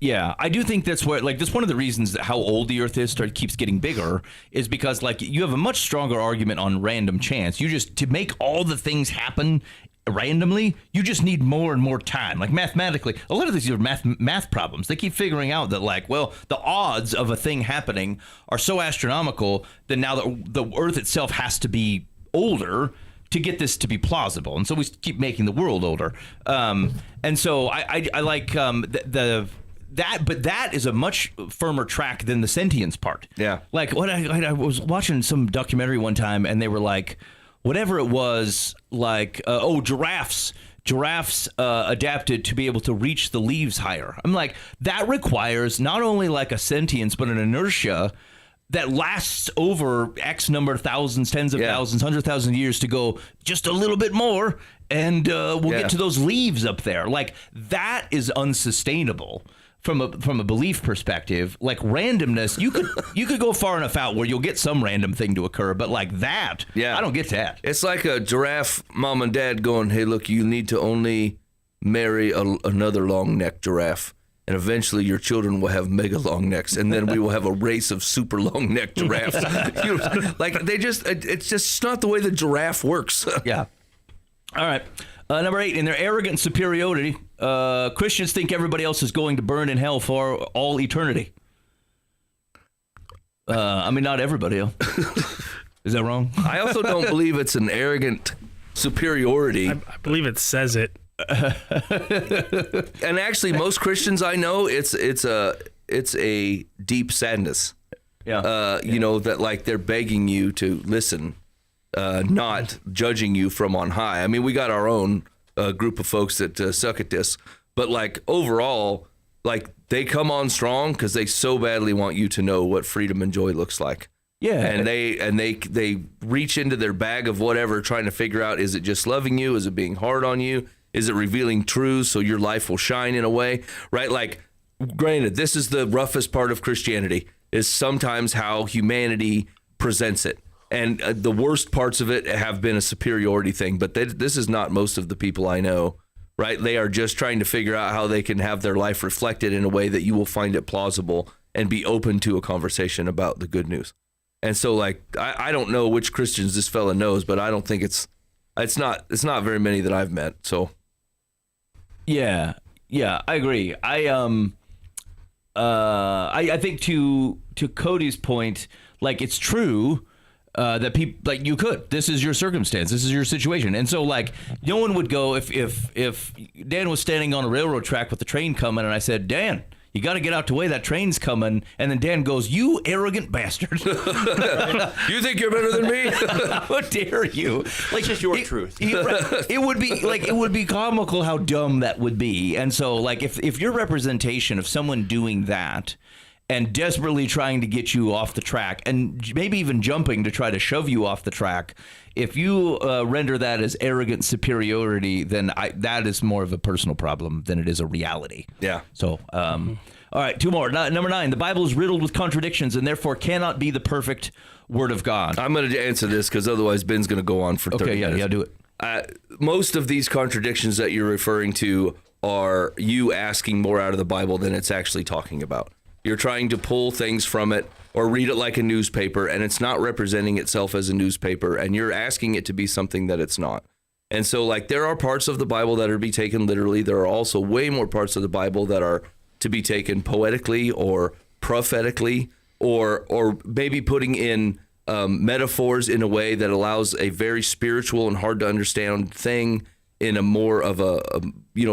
S3: Yeah, I do think that's one of the reasons that how old the Earth is keeps getting bigger is because, like, you have a much stronger argument on random chance. To make all the things happen randomly, you just need more and more time. Like, mathematically, a lot of these are math problems. They keep figuring out that, like, well, the odds of a thing happening are so astronomical that now the Earth itself has to be older to get this to be plausible. And so we keep making the world older. And so I like but that is a much firmer track than the sentience part. Yeah. Like, what I was watching some documentary one time, and they were like, whatever it was, like, giraffes adapted to be able to reach the leaves higher. I'm like, that requires not only like a sentience, but an inertia that lasts over X number of thousands, tens of thousands, 100,000 years to go just a little bit more, and we'll get to those leaves up there. Like, that is unsustainable from a belief perspective. Like, randomness, you could go far enough out where you'll get some random thing to occur, but like that, I don't get that.
S4: It's like a giraffe mom and dad going, hey, look, you need to only marry another long-necked giraffe. And eventually your children will have mega long necks, and then we will have a race of super long necked giraffes. It's just not the way the giraffe works.
S3: Yeah. All right. Number 8, in their arrogant superiority, Christians think everybody else is going to burn in hell for all eternity. Not everybody else. Is that wrong?
S4: I also don't believe it's an arrogant superiority.
S5: I believe it says it.
S4: And actually, most Christians I know, it's a deep sadness. You know, that like they're begging you to listen, not judging you from on high. I mean, we got our own group of folks that suck at this, but like overall, like they come on strong because they so badly want you to know what freedom and joy looks like. Yeah, and they reach into their bag of whatever, trying to figure out, is it just loving you? Is it being hard on you? Is it revealing truths so your life will shine in a way, right? Like, granted, this is the roughest part of Christianity, is sometimes how humanity presents it. And the worst parts of it have been a superiority thing, but this is not most of the people I know, right? They are just trying to figure out how they can have their life reflected in a way that you will find it plausible and be open to a conversation about the good news. And so, like, I don't know which Christians this fella knows, but I don't think it's not very many that I've met, so...
S3: Yeah, I agree. I think to Cody's point, like, it's true that people, like, you could. This is your circumstance. This is your situation, and so like no one would go if Dan was standing on a railroad track with the train coming, and I said, Dan, you got to get out the way, that train's coming. And then Dan goes, you arrogant bastard.
S4: You think you're better than me?
S3: How dare you? Like,
S6: it's just your truth.
S3: It would be comical how dumb that would be. And so, like, if your representation of someone doing that and desperately trying to get you off the track, and maybe even jumping to try to shove you off the track, if you render that as arrogant superiority, then that is more of a personal problem than it is a reality.
S4: Yeah.
S3: So, all right, 2 more. Number 9, the Bible is riddled with contradictions and therefore cannot be the perfect word of God.
S4: I'm going to answer this because otherwise Ben's going to go on for 30 minutes.
S3: Okay, yeah, do it.
S4: Most of these contradictions that you're referring to are you asking more out of the Bible than it's actually talking about. You're trying to pull things from it or read it like a newspaper, and it's not representing itself as a newspaper, and you're asking it to be something that it's not. And so, like, there are parts of the Bible that are to be taken literally. There are also way more parts of the Bible that are to be taken poetically or prophetically, or maybe putting in metaphors in a way that allows a very spiritual and hard to understand thing in a more of a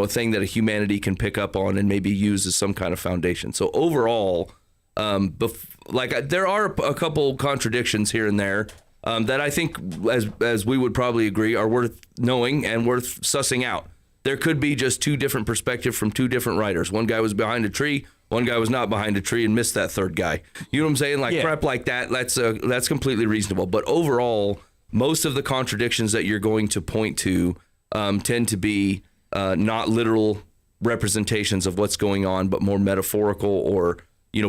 S4: thing that a humanity can pick up on and maybe use as some kind of foundation. So overall, there are a couple contradictions here and there that I think, as we would probably agree, are worth knowing and worth sussing out. There could be just 2 different perspectives from 2 different writers. One guy was behind a tree, one guy was not behind a tree and missed that third guy. You know what I'm saying? Like, crap like that, that's completely reasonable. But overall, most of the contradictions that you're going to point to tend to be not literal representations of what's going on, but more metaphorical or,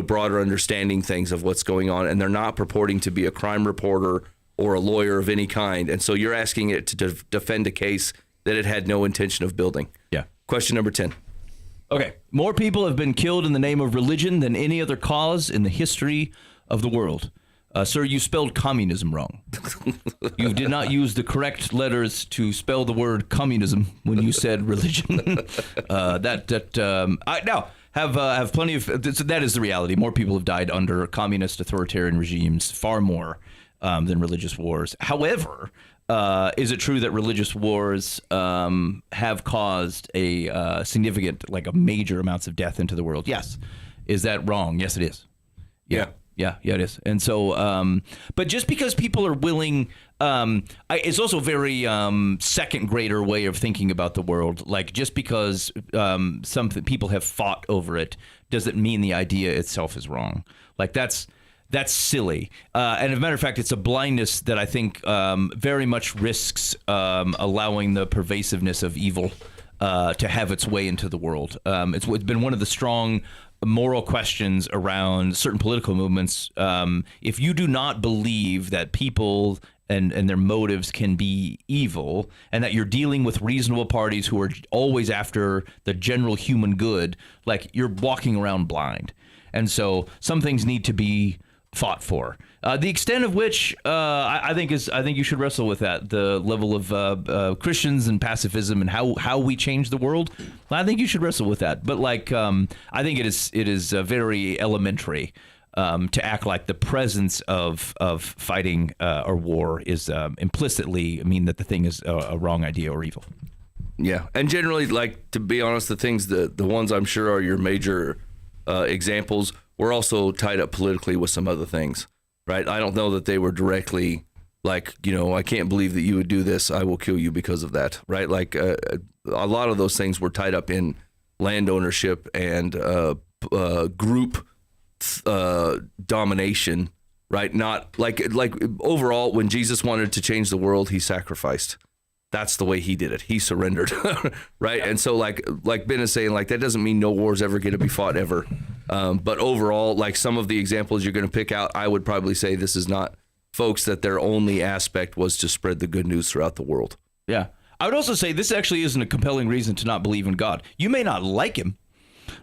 S4: broader understanding things of what's going on. And they're not purporting to be a crime reporter or a lawyer of any kind. And so you're asking it to defend a case that it had no intention of building.
S3: Yeah.
S4: Question number 10.
S3: Okay. More people have been killed in the name of religion than any other cause in the history of the world. Sir, you spelled communism wrong. You did not use the correct letters to spell the word communism when you said religion. I have plenty of. That is the reality. More people have died under communist authoritarian regimes, far more than religious wars. However, is it true that religious wars have caused a significant, like a major amounts of death into the world? Yes. Is that wrong? Yes, it is.
S4: Yeah.
S3: Yeah, it is. And so, but just because people are willing, it's also a very second grader way of thinking about the world. Like, just because some people have fought over it doesn't mean the idea itself is wrong. Like, that's That's silly. And as a matter of fact, it's a blindness that I think very much risks allowing the pervasiveness of evil to have its way into the world. It's been one of the strong moral questions around certain political movements. If you do not believe that people and their motives can be evil, and that you're dealing with reasonable parties who are always after the general human good, like, you're walking around blind. And so some things need to be fought for. The extent of which I think you should wrestle with that. The level of Christians and pacifism and how we change the world. I think you should wrestle with that. But I think it is very elementary to act like the presence of fighting or war is implicitly mean that the thing is a wrong idea or evil.
S4: Yeah, and generally, to be honest, the things the ones I'm sure are your major examples were also tied up politically with some other things, right? I don't know that they were directly I can't believe that you would do this. I will kill you because of that, right? A lot of those things were tied up in land ownership and group domination, right? Not like overall, when Jesus wanted to change the world, he sacrificed. That's the way he did it. He surrendered, right? Yeah. And so like Ben is saying, that doesn't mean no war's ever going to be fought ever. But overall, some of the examples you're going to pick out, I would probably say this is not folks that their only aspect was to spread the good news throughout the world.
S3: Yeah. I would also say this actually isn't a compelling reason to not believe in God. You may not like him.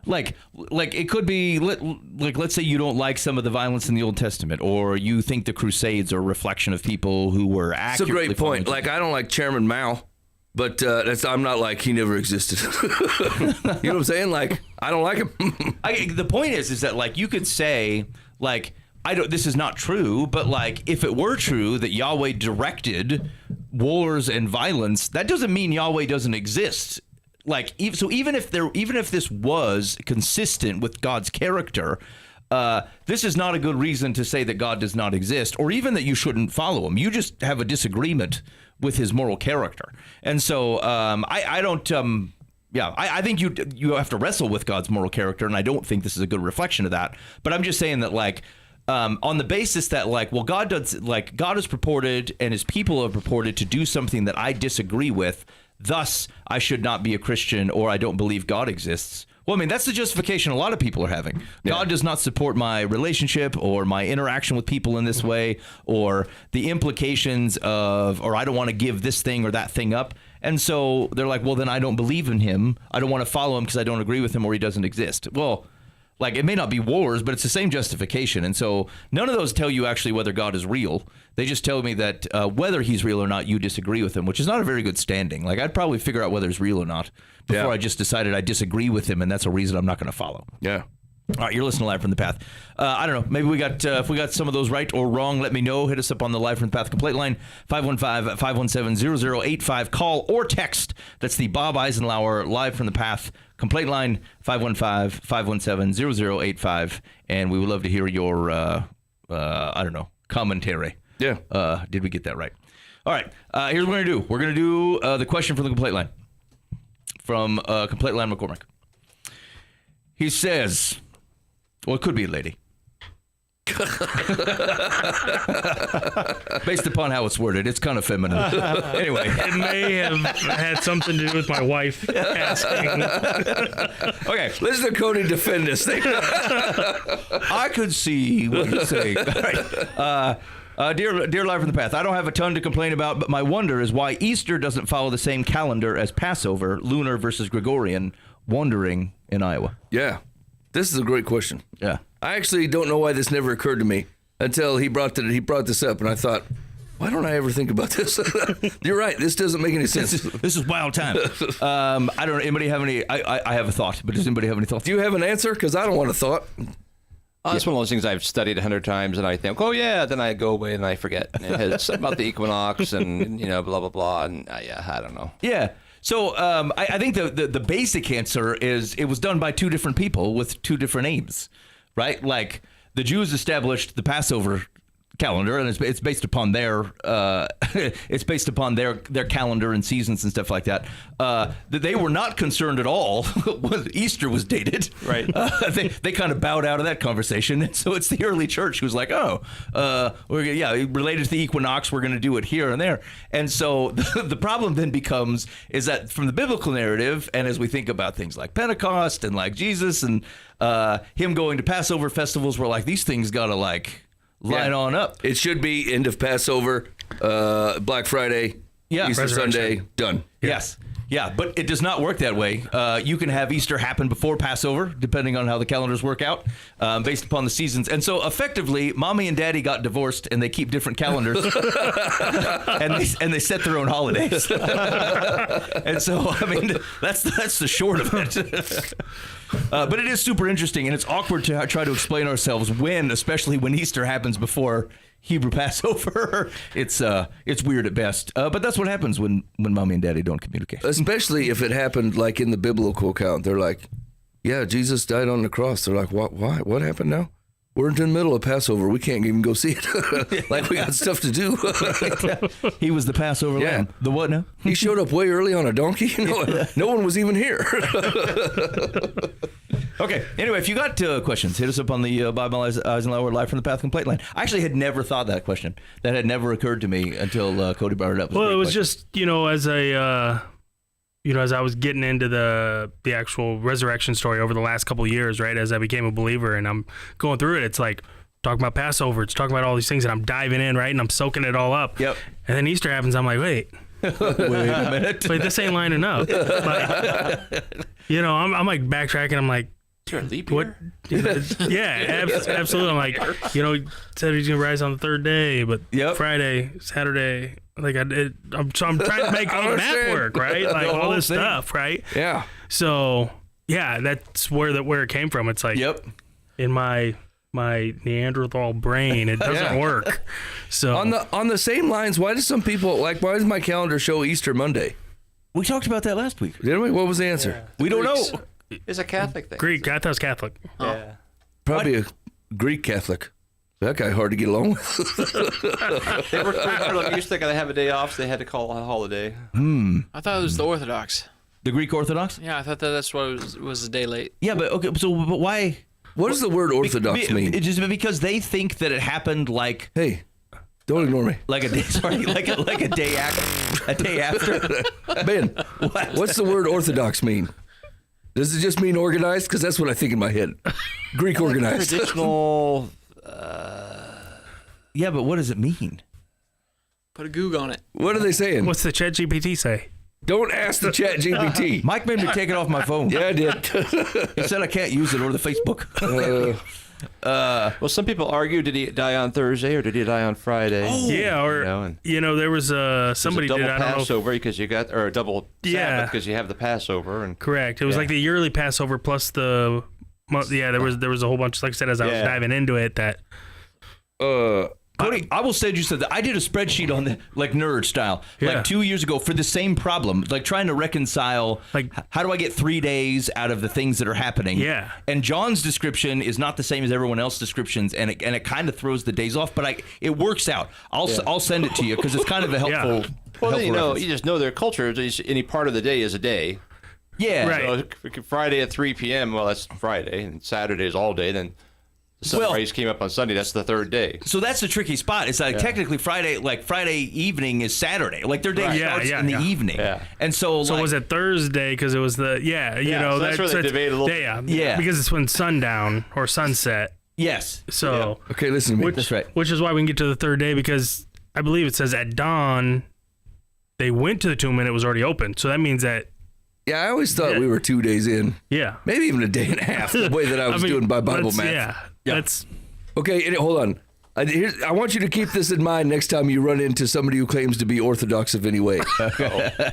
S3: Like it could be let's say you don't like some of the violence in the Old Testament, or you think the Crusades are a reflection of people who were accurately.
S4: It's a great point. I don't like Chairman Mao, but I'm not he never existed. You know what I'm saying? I don't like him.
S3: The point is that you could say this is not true, but if it were true that Yahweh directed wars and violence, that doesn't mean Yahweh doesn't exist. Even if this was consistent with God's character, this is not a good reason to say that God does not exist, or even that you shouldn't follow him. You just have a disagreement with his moral character, and so I don't. I think you have to wrestle with God's moral character, and I don't think this is a good reflection of that. But I'm just saying that on the basis that God is purported and his people have purported to do something that I disagree with. Thus, I should not be a Christian, or I don't believe God exists. Well, I mean, that's the justification a lot of people are having. Yeah. God does not support my relationship or my interaction with people in this way, or the implications of, or I don't want to give this thing or that thing up. And so they're like, well, then I don't believe in him. I don't want to follow him because I don't agree with him, or he doesn't exist. Well, it may not be wars, but it's the same justification. And so none of those tell you actually whether God is real. They just tell me that whether he's real or not, you disagree with him, which is not a very good standing. I'd probably figure out whether he's real or not before I just decided I disagree with him, and that's a reason I'm not going to follow.
S4: Yeah.
S3: All right, you're listening to Live from the Path. I don't know. Maybe if we got some of those right or wrong, let me know. Hit us up on the Live from the Path complaint line, 515-517-0085. Call or text. That's the Bob Eisenhower Live from the Path complaint line, 515-517-0085. And we would love to hear your, commentary.
S4: Yeah.
S3: Did we get that right? All right. Here's what we're going to do. We're going to do the question from the complaint line, from complaint line McCormick. He says... Well, it could be a lady. Based upon how it's worded, it's kind of feminine. Anyway.
S5: It may have had something to do with my wife asking.
S3: Okay.
S4: Listen to Cody defend this thing.
S3: I could see what he's saying. All right. Dear Live from the Path, I don't have a ton to complain about, but my wonder is why Easter doesn't follow the same calendar as Passover, lunar versus Gregorian, wandering in Iowa.
S4: Yeah. This is a great question.
S3: Yeah.
S4: I actually don't know why this never occurred to me until he brought this up, and I thought, why don't I ever think about this? You're right. This doesn't make any sense.
S3: This is wild time. I don't know. Anybody have any? I have a thought, but does anybody have any thoughts?
S4: Do you have an answer? Because I don't want a thought.
S6: It's one of those things I've studied 100 times, and I think, oh yeah, then I go away and I forget. And it's about the equinox and blah blah blah, and I don't know.
S3: Yeah. So I think the basic answer is it was done by two different people with two different aims, right? The Jews established the Passover calendar, and it's based upon their it's based upon their calendar and seasons and stuff like that. That they were not concerned at all when Easter was dated.
S6: Right.
S3: They kind of bowed out of that conversation, and so it's the early church who's like, related to the equinox, we're going to do it here and there. And so the problem then becomes is that from the biblical narrative, and as we think about things like Pentecost and like Jesus and him going to Passover festivals, we're like, these things got to like line on up.
S4: It should be end of Passover, Black Friday, Easter Sunday, done.
S3: Yes. Yeah, but it does not work that way. You can have Easter happen before Passover, depending on how the calendars work out, based upon the seasons. And so, effectively, Mommy and Daddy got divorced, and they keep different calendars, and they set their own holidays. And so, I mean, that's the short of it. But it is super interesting, and it's awkward to try to explain ourselves especially when Easter happens before Hebrew Passover. It's weird at best, but that's what happens when Mommy and Daddy don't communicate.
S4: Especially if it happened like in the biblical account. They're like, yeah, Jesus died on the cross. They're like, what? Why? What happened now? We're in the middle of Passover. We can't even go see it. Like we got stuff to do.
S3: He was the Passover lamb. The what now?
S4: He showed up way early on a donkey. No one was even here.
S3: Okay. Anyway, if you got questions, hit us up on the Bob Eisenhower Live from the Path Complaint line. I actually had never thought that question. That had never occurred to me until Cody brought it up.
S5: Well, it was just, as I was getting into the actual resurrection story over the last couple of years, right, as I became a believer and I'm going through it, it's like talking about Passover, it's talking about all these things, and I'm diving in, right, and I'm soaking it all up.
S3: Yep.
S5: And then Easter happens, I'm like, wait a minute. Wait, this ain't lining up. Like, I'm like backtracking, I'm like,
S6: you're a leap year?
S5: Yeah, absolutely. I'm like, said he's going to rise on the third day, but Friday, Saturday, like I'm trying to make all that work, right? Like all this stuff, right?
S4: Yeah.
S5: So, yeah, that's where it came from. It's like in my Neanderthal brain, it doesn't work. So
S4: on the same lines, why does my calendar show Easter Monday?
S3: We talked about that last week.
S4: Didn't we? What was the answer?
S6: Yeah.
S3: We don't know.
S6: It's a Catholic thing.
S5: Greek. I thought it was Catholic.
S6: Yeah.
S4: Probably a Greek Catholic. That guy hard to get along with.
S6: They were used to have a day off, so they had to call a holiday.
S7: I thought it was the Orthodox.
S3: The Greek Orthodox?
S7: Yeah, I thought that's why it was a day late.
S3: Yeah, but why?
S4: What does the word Orthodox mean?
S3: It's just because they think that it happened like.
S4: Hey, don't ignore me.
S3: Like a day, like a day after. A day after.
S4: Ben, what's the word Orthodox mean? Does it just mean organized? Because that's what I think in my head. Greek organized.
S6: Traditional.
S3: Yeah, but what does it mean?
S7: Put a Goog on it.
S4: What are they saying?
S5: What's the Chat GPT say?
S4: Don't ask the Chat GPT.
S3: Mike made me take it off my phone.
S4: Yeah, I did.
S3: He said I can't use it or the Facebook.
S6: Well, some people argue, did he die on Thursday or did he die on Friday?
S5: Oh, yeah, or there was somebody
S6: double
S5: did. I don't know.
S6: Passover because you got, or a double Sabbath because you have the Passover and
S5: correct. It was like the yearly Passover plus the there was a whole bunch. Like I said, as I was diving into it, that.
S3: Cody, I will say you said that I did a spreadsheet on the nerd style 2 years ago for the same problem, trying to reconcile how do I get 3 days out of the things that are happening.
S5: Yeah.
S3: And John's description is not the same as everyone else's descriptions, and it kind of throws the days off, but it works out. I'll send it to you because it's kind of a helpful.
S6: Well,
S3: helpful
S6: you just know their culture. Any part of the day is a day.
S3: Yeah.
S5: Right.
S6: So Friday at 3 p.m. Well, that's Friday, and Saturday is all day. Then the sunrise came up on Sunday. That's the third day.
S3: So that's the tricky spot. It's technically Friday evening is Saturday. Their day starts in the evening. Yeah. And so
S5: was it Thursday because it was the
S6: that's where they debate a little bit.
S5: Yeah. Because it's when sundown or sunset.
S3: Yes.
S5: So
S4: okay, listen to me.
S3: That's right.
S5: Which is why we can get to the third day because I believe it says at dawn they went to the tomb and it was already open. So that means that.
S4: Yeah, I always thought we were 2 days in.
S5: Yeah.
S4: Maybe even a day and a half, the way that I was doing by Bible math.
S5: Yeah. That's
S4: okay. Hold on. I want you to keep this in mind next time you run into somebody who claims to be Orthodox of any way.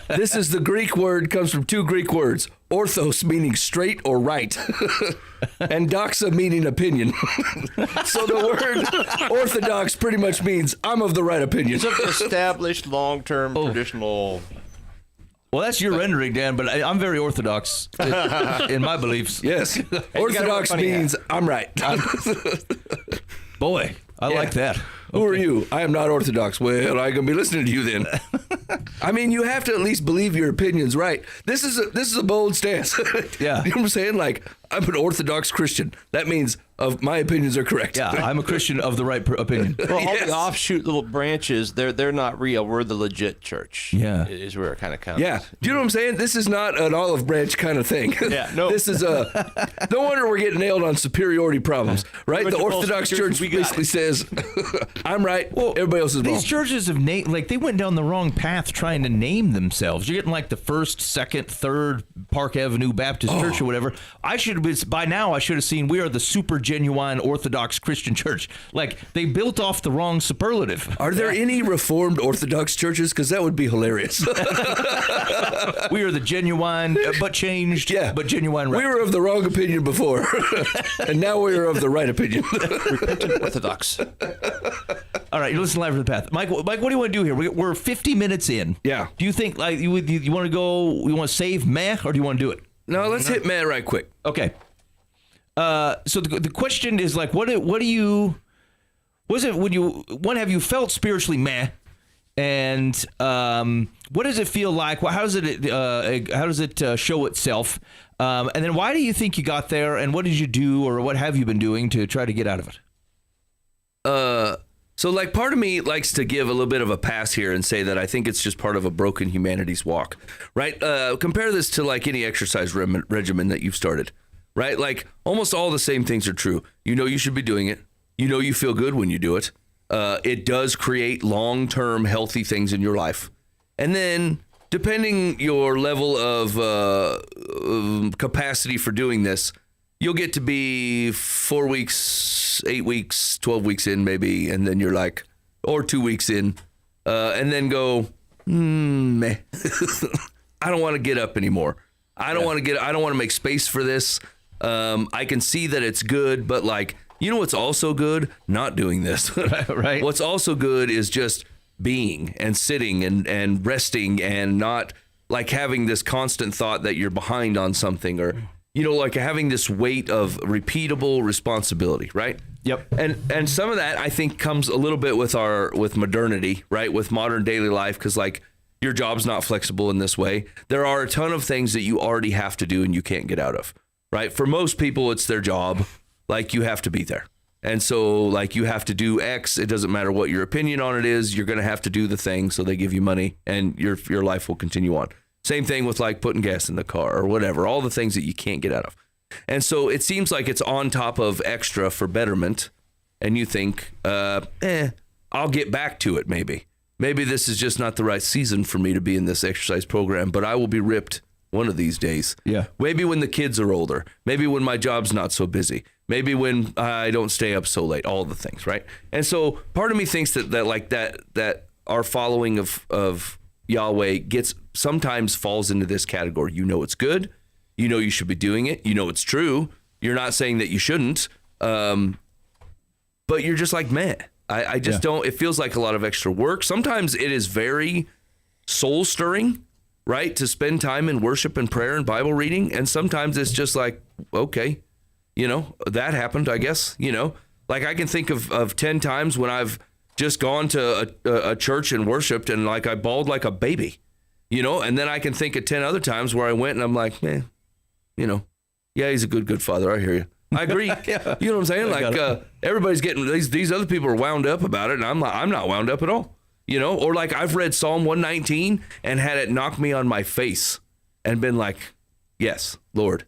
S4: This is the Greek word, comes from two Greek words. Orthos meaning straight or right. And doxa meaning opinion. So the word Orthodox pretty much means I'm of the right opinion.
S6: It's an established long-term traditional...
S3: Well, that's your rendering, Dan, but I'm very Orthodox in my beliefs.
S4: Yes. Orthodox means I'm right.
S3: Boy, I like that.
S4: Who are you? I am not Orthodox. Well, I'm going to be listening to you then. I mean, you have to at least believe your opinion's right. This is a bold stance.
S3: Yeah.
S4: You know what I'm saying? Like, I'm an Orthodox Christian. That means my opinions are correct.
S3: Yeah, I'm a Christian of the right opinion.
S6: Well, all
S4: Yes.
S6: the offshoot little branches, they're not real. We're the legit church.
S3: Yeah.
S6: Is where it kind of comes.
S4: Yeah. Do you know what I'm saying? This is not an olive branch kind of thing.
S6: Yeah, no.
S4: This is no wonder we're getting nailed on superiority problems, right?
S6: Bunch
S4: The
S6: of false
S4: Orthodox
S6: teachers,
S4: Church
S6: we got
S4: basically says, I'm right, everybody else is wrong.
S3: These churches have they went down the wrong path trying to name themselves. You're getting like the first, second, third Park Avenue Baptist Church or whatever. By now I should have seen we are the super genuine Orthodox Christian church. Like, they built off the wrong superlative.
S4: Are there any Reformed Orthodox churches? Because that would be hilarious.
S3: We are the genuine, but changed, but genuine.
S4: We were of the wrong opinion before, and now we are of the right opinion.
S6: Repentant Orthodox.
S3: All right, you're listening live from the path. Mike, what do you want to do here? We're 50 minutes in.
S4: Yeah.
S3: Do you think like you want to go? You want to save meh, or do you want to do it?
S4: No, let's hit Matt right quick.
S3: Okay. So the question is like, what do you? Was it when you have you felt spiritually meh, and what does it feel like? How does it show itself? And then why do you think you got there? And what did you do, or what have you been doing to try to get out of it?
S4: So, like, part of me likes to give a little bit of a pass here and say that I think it's just part of a broken humanity's walk, right? Compare this to, like, any exercise regimen that you've started, right? Like, almost all the same things are true. You know you should be doing it. You know you feel good when you do it. It does create long-term healthy things in your life. And then, depending your level of capacity for doing this, you'll get to be 4 weeks, 8 weeks, 12 weeks in maybe, and then you're like, or 2 weeks in, and then go, meh. I don't want to get up anymore. I don't want to make space for this. I can see that it's good, but like, you know what's also good? Not doing this.
S3: Right.
S4: What's also good is just being and sitting and resting and not like having this constant thought that you're behind on something, or you know, like having this weight of repeatable responsibility, right?
S3: Yep.
S4: And some of that I think comes a little bit with modernity, right? With modern daily life, because like your job's not flexible in this way. There are a ton of things that you already have to do and you can't get out of, right? For most people, it's their job. Like, you have to be there. And so like you have to do X. It doesn't matter what your opinion on it is. You're going to have to do the thing. So they give you money and your life will continue on. Same thing with like putting gas in the car or whatever, all the things that you can't get out of. And so it seems like it's on top of extra for betterment. And you think, I'll get back to it maybe. Maybe this is just not the right season for me to be in this exercise program, but I will be ripped one of these days. Yeah. Maybe when the kids are older. Maybe when my job's not so busy. Maybe when I don't stay up so late. All the things, right? And so part of me thinks that our following of Yahweh sometimes falls into this category. You know it's good. You know you should be doing it. You know it's true. You're not saying that you shouldn't. But you're just like, meh. I just don't. It feels like a lot of extra work. Sometimes it is very soul stirring, right? To spend time in worship and prayer and Bible reading. And sometimes it's just like, okay, you know, that happened, I guess, you know, like I can think of 10 times when I've just gone to a church and worshiped and like I bawled like a baby, you know, and then I can think of 10 other times where I went and I'm like, man, you know, yeah, he's a good father. I hear you. I agree. Yeah. You know what I'm saying? Like everybody's getting these other people are wound up about it. And I'm not wound up at all, you know, or like I've read Psalm 119 and had it knock me on my face and been like, yes, Lord,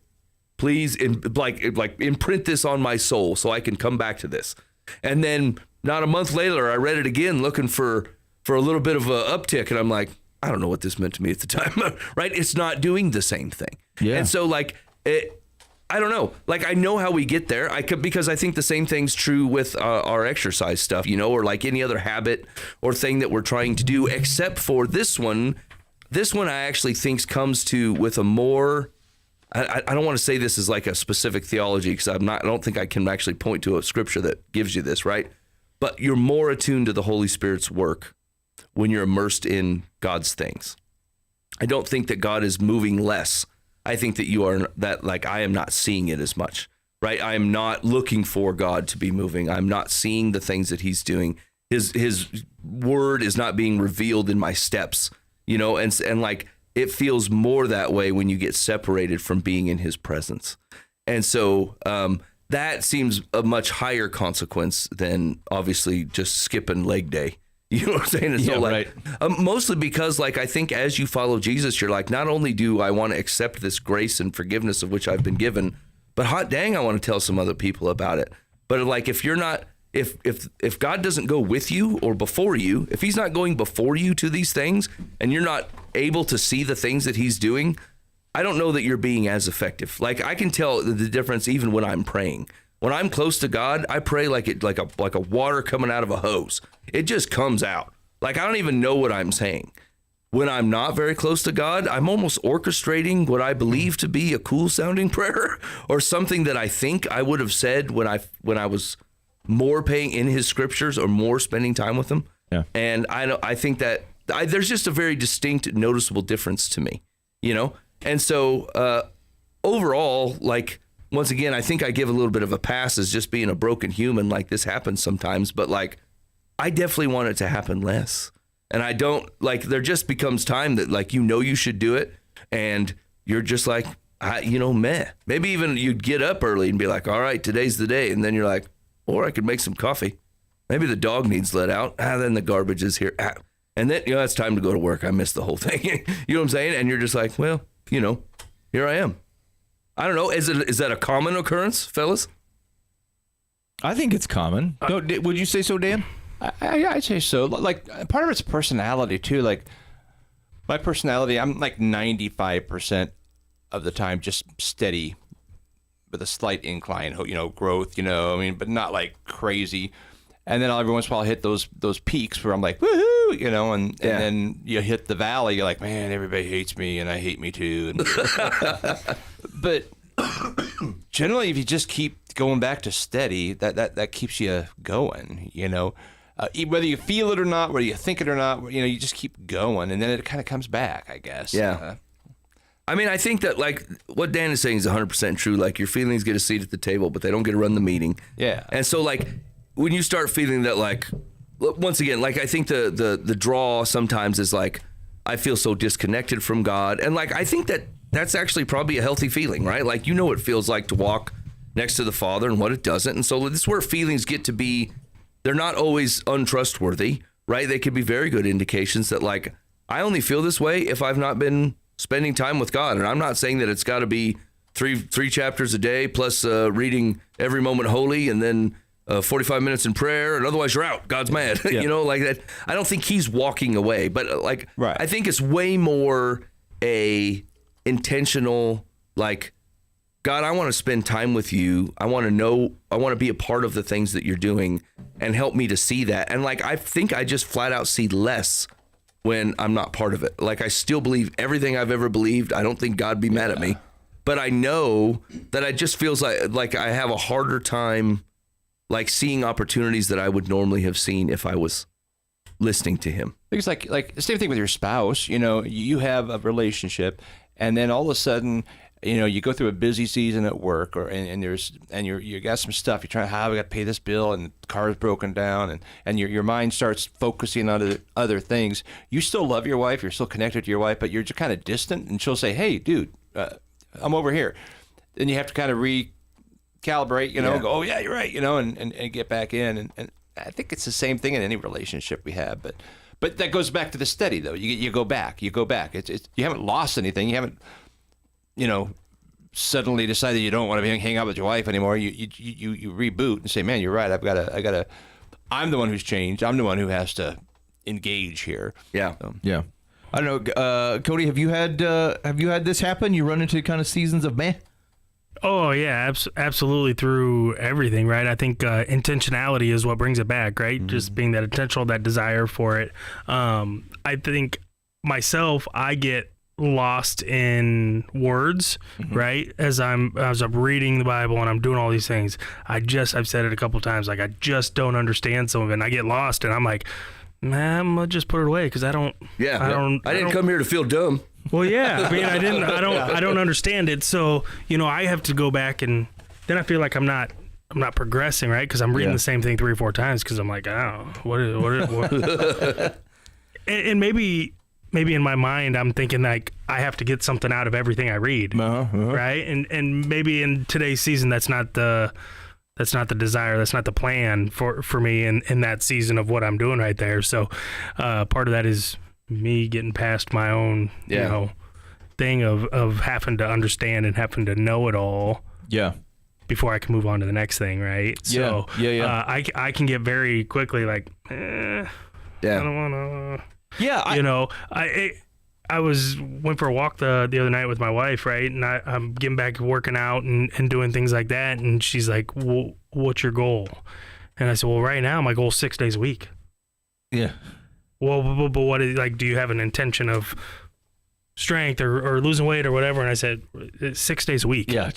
S4: please imprint this on my soul so I can come back to this. And then not a month later, I read it again looking for a little bit of a uptick. And I'm like, I don't know what this meant to me at the time, right? It's not doing the same thing. Yeah. And so like, I don't know. Like, I know how we get there. Because I think the same thing's true with our exercise stuff, you know, or like any other habit or thing that we're trying to do, except for this one. This one I actually think comes to with a more, I don't want to say this is like a specific theology because I don't think I can actually point to a scripture that gives you this, right? But you're more attuned to the Holy Spirit's work when you're immersed in God's things. I don't think that God is moving less. I think that you are that, like, I am not seeing it as much, right? I am not looking for God to be moving. I'm not seeing the things that he's doing. His word is not being revealed in my steps, you know, and like it feels more that way when you get separated from being in his presence. And so that seems a much higher consequence than obviously just skipping leg day. You know what I'm saying? And so like, mostly because like, I think as you follow Jesus, you're like, not only do I want to accept this grace and forgiveness of which I've been given, but hot dang, I want to tell some other people about it. But like, if you're not, if God doesn't go with you or before you, if he's not going before you to these things and you're not able to see the things that he's doing, I don't know that you're being as effective. Like I can tell the difference even when I'm praying. When I'm close to God, I pray like a water coming out of a hose. It just comes out. Like I don't even know what I'm saying. When I'm not very close to God, I'm almost orchestrating what I believe to be a cool sounding prayer or something that I think I would have said when I was more paying in his scriptures or more spending time with him.
S6: Yeah.
S4: And I think that there's just a very distinct, noticeable difference to me, you know? And so overall, like, once again, I think I give a little bit of a pass as just being a broken human. Like this happens sometimes, but like, I definitely want it to happen less. And I don't like, there just becomes time that like, you know, you should do it. And you're just like, meh. Maybe even you'd get up early and be like, all right, today's the day. And then you're like, or I could make some coffee. Maybe the dog needs let out. Then the garbage is here. And then, it's time to go to work. I missed the whole thing. You know what I'm saying? And you're just like, well, here I am. I don't know. Is that a common occurrence, fellas?
S3: I think it's common. Would you say so, Dan?
S6: I'd say so. Like part of it's personality too. Like my personality, I'm like 95% of the time just steady with a slight incline, growth, but not like crazy. And then every once in a while I hit those peaks where I'm like, woohoo, and then you hit the valley. You're like, man, everybody hates me and I hate me too. But generally, if you just keep going back to steady, that keeps you going, whether you feel it or not, whether you think it or not, you just keep going, and then it kind of comes back, I guess.
S4: Yeah. I mean, I think that like what Dan is saying is 100% true. Like your feelings get a seat at the table, but they don't get to run the meeting.
S6: Yeah.
S4: And so like when you start feeling that, like, once again, like I think the draw sometimes is like, I feel so disconnected from God. And like, I think that's actually probably a healthy feeling, right? Like, what it feels like to walk next to the Father and what it doesn't. And so this is where feelings get to be, they're not always untrustworthy, right? They could be very good indications that like, I only feel this way if I've not been spending time with God. And I'm not saying that it's got to be three chapters a day plus reading every moment holy and then 45 minutes in prayer, and otherwise you're out. God's mad.
S6: Yeah.
S4: Like that. I don't think he's walking away, but like,
S6: right.
S4: I think it's way more a intentional, like, God, I want to spend time with you. I want to be a part of the things that you're doing and help me to see that. And like, I think I just flat out see less when I'm not part of it. Like, I still believe everything I've ever believed. I don't think God'd be mad at me, but I know that it just feels like I have a harder time like seeing opportunities that I would normally have seen if I was listening to him.
S6: It's like the same thing with your spouse. You have a relationship, and then all of a sudden, you go through a busy season at work, and you got some stuff. You're trying, how I got to pay this bill, and the car is broken down, and your mind starts focusing on other things. You still love your wife, you're still connected to your wife, but you're just kind of distant. And she'll say, "Hey, dude, I'm over here." Then you have to kind of recalibrate, go, "Oh yeah, you're right," and get back in. And I think it's the same thing in any relationship we have, but that goes back to the steady though. You go back. It's you haven't lost anything. You haven't, suddenly decided you don't want to hang out with your wife anymore. You reboot and say, "Man, you're right. I'm the one who's changed. I'm the one who has to engage here."
S4: Yeah.
S3: Yeah. I don't know, Cody. Have you had this happen? You run into kind of seasons of meh?
S5: Oh yeah, absolutely, through everything, right? I think intentionality is what brings it back, right? Mm-hmm. Just being that intentional, that desire for it. I think myself, I get lost in words, mm-hmm. right? As I'm reading the Bible and I'm doing all these things, I've said it a couple of times, like I just don't understand some of it, and I get lost, and I'm like, man, I'm gonna just put it away because I didn't
S4: come here to feel dumb.
S5: Well, yeah. I mean, I don't understand it. So, I have to go back, and then I feel like I'm not not progressing, right? Because I'm reading the same thing 3 or 4 times because I'm like, oh, what? And maybe in my mind I'm thinking like I have to get something out of everything I read, right? And maybe in today's season that's not the desire, that's not the plan for me in that season of what I'm doing right there. So part of that is me getting past my own thing of having to understand and having to know it all.
S3: Yeah.
S5: Before I can move on to the next thing, right? So I can get very quickly like, I don't want to.
S3: Yeah,
S5: I went for a walk the other night with my wife, right? And I'm getting back to working out and doing things like that. And she's like, well, what's your goal? And I said, well, right now my goal is 6 days a week.
S3: Yeah.
S5: Well, but what is, like, do you have an intention of strength or losing weight or whatever? And I said, 6 days a week.
S3: Yeah,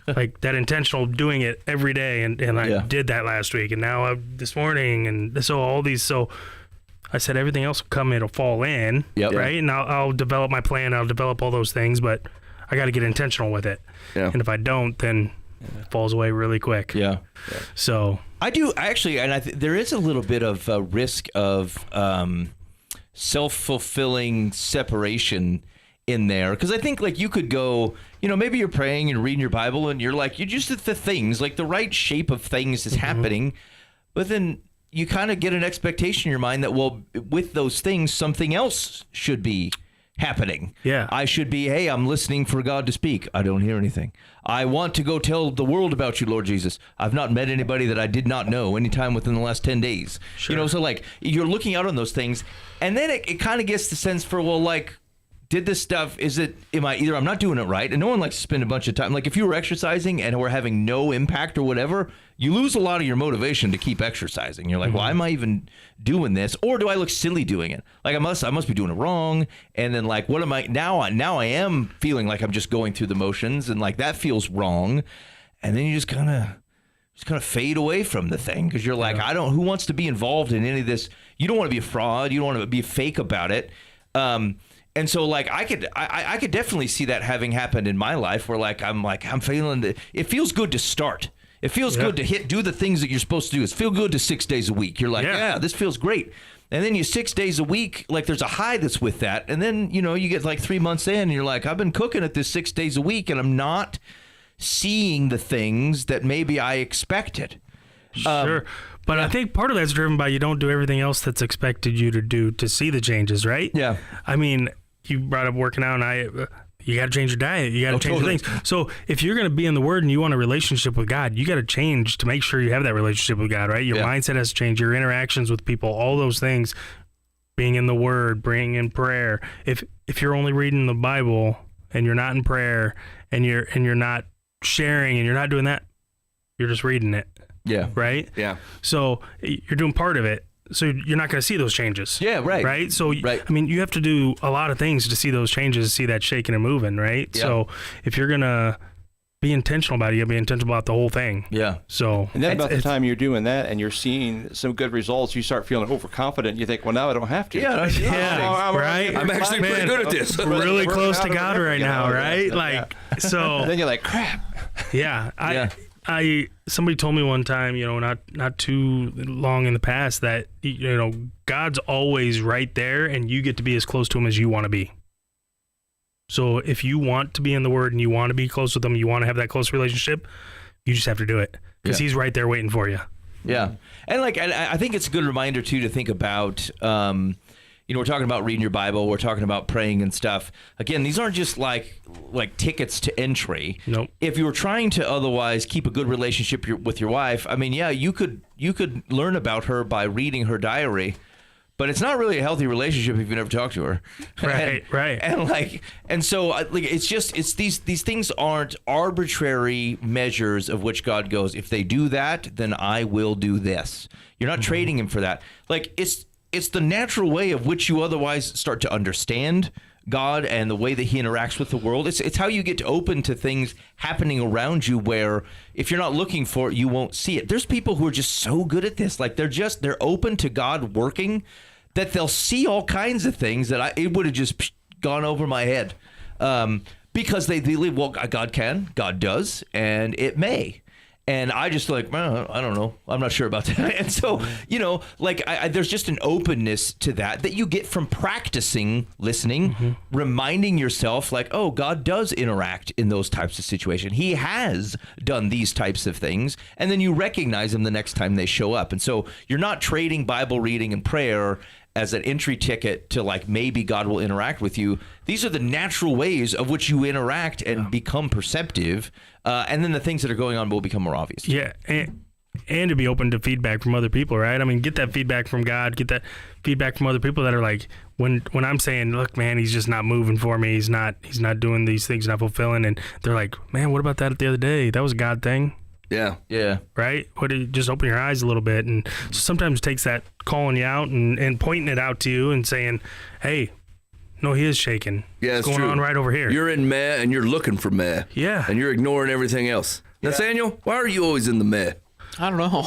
S5: like that intentional doing it every day. And I did that last week. And now this morning. And so all these, so I said, everything else will come, it'll fall in, right? And I'll develop my plan, I'll develop all those things, but I got to get intentional with it. Yeah. And if I don't, then it falls away really quick.
S3: Yeah.
S5: So
S3: I do actually, and there is a little bit of a risk of self-fulfilling separation in there, because I think like you could go, maybe you're praying and reading your Bible and you're like, you just the things, like the right shape of things is happening, but then you kind of get an expectation in your mind that, well, with those things, something else should be happening.
S5: Yeah.
S3: I should be, hey, I'm listening for God to speak. I don't hear anything. I want to go tell the world about you, Lord Jesus. I've not met anybody that I did not know anytime within the last 10 days.
S5: Sure.
S3: So like you're looking out on those things, and then it kind of gets the sense for, well, like, did this stuff, I'm not doing it right? And no one likes to spend a bunch of time. Like if you were exercising and were having no impact or whatever, you lose a lot of your motivation to keep exercising. You're like, why am I even doing this? Or do I look silly doing it? Like I must be doing it wrong. And then like, what am I now? I am feeling like I'm just going through the motions, and like that feels wrong. And then you just kind of fade away from the thing because you're like, who wants to be involved in any of this? You don't want to be a fraud. You don't want to be fake about it. And so like I could definitely see that having happened in my life where I'm feeling it feels good to start. It feels good to do the things that you're supposed to do. It feels good to 6 days a week. You're like, this feels great. And then you 6 days a week, like there's a high that's with that. And then, you get like 3 months in and you're like, I've been cooking at this 6 days a week and I'm not seeing the things that maybe I expected.
S5: Sure. But I think part of that's driven by you don't do everything else that's expected you to do to see the changes, right?
S3: Yeah.
S5: I mean, you brought up working out, and you got to change your diet. You got to change things. So if you're going to be in the Word and you want a relationship with God, you got to change to make sure you have that relationship with God, right? Your mindset has to change, your interactions with people, all those things, being in the Word, being in prayer. If you're only reading the Bible and you're not in prayer and you're not sharing and you're not doing that, you're just reading it.
S3: Yeah.
S5: Right?
S4: Yeah. So
S5: you're doing part of it. So you're not going to see those changes.
S3: Yeah, right.
S5: Right? So,
S3: right.
S5: I mean, you have to do a lot of things to see those changes, see that shaking and moving, right? Yeah. So if you're going to be intentional about it, you'll be intentional about the whole thing.
S3: Yeah.
S5: So
S6: and then about the time you're doing that and you're seeing some good results, you start feeling overconfident. You think, well, now I don't have to.
S5: Right?
S4: I'm actually pretty good at this.
S5: Really close to God right now, right? Like, so.
S6: And then you're like, crap.
S5: Yeah. Somebody told me one time, not too long in the past that, God's always right there and you get to be as close to him as you want to be. So if you want to be in the Word and you want to be close with him, you want to have that close relationship, you just have to do it because he's right there waiting for you.
S3: Yeah. And I think it's a good reminder too, to think about, we're talking about reading your Bible. We're talking about praying and stuff. Again, these aren't just like tickets to entry.
S5: Nope.
S3: If you were trying to otherwise keep a good relationship with your wife, I mean, you could learn about her by reading her diary, but it's not really a healthy relationship if you never talk to her.
S5: Right.
S3: And so these things aren't arbitrary measures of which God goes, if they do that, then I will do this. You're not trading him for that. It's the natural way of which you otherwise start to understand God and the way that he interacts with the world. It's how you get open to things happening around you where if you're not looking for it, you won't see it. There's people who are just so good at this. Like they're open to God working that they'll see all kinds of things that it would have just gone over my head because they believe, well, God can, God does, and it may. And I just like, well, I don't know. I'm not sure about that. And so, like there's just an openness to that you get from practicing listening, reminding yourself like, oh, God does interact in those types of situations. He has done these types of things. And then you recognize them the next time they show up. And so you're not trading Bible reading and prayer as an entry ticket to like maybe God will interact with you. These are the natural ways of which you interact and become perceptive. And then the things that are going on will become more obvious.
S5: Yeah. And to be open to feedback from other people, right? I mean, get that feedback from God, get that feedback from other people that are like, when I'm saying, look, man, he's just not moving for me. He's not doing these things, not fulfilling. And they're like, man, what about that the other day? That was a God thing.
S4: Yeah.
S5: Right? Just open your eyes a little bit. And so sometimes it takes that calling you out and pointing it out to you and saying, hey, no, he is shaking.
S4: Yeah,
S5: What's
S4: it's
S5: going
S4: true.
S5: on right over here?
S4: You're in meh and you're looking for meh.
S5: Yeah.
S4: And you're ignoring everything else. Yeah. Nathaniel, why are you always in the meh?
S7: I don't know.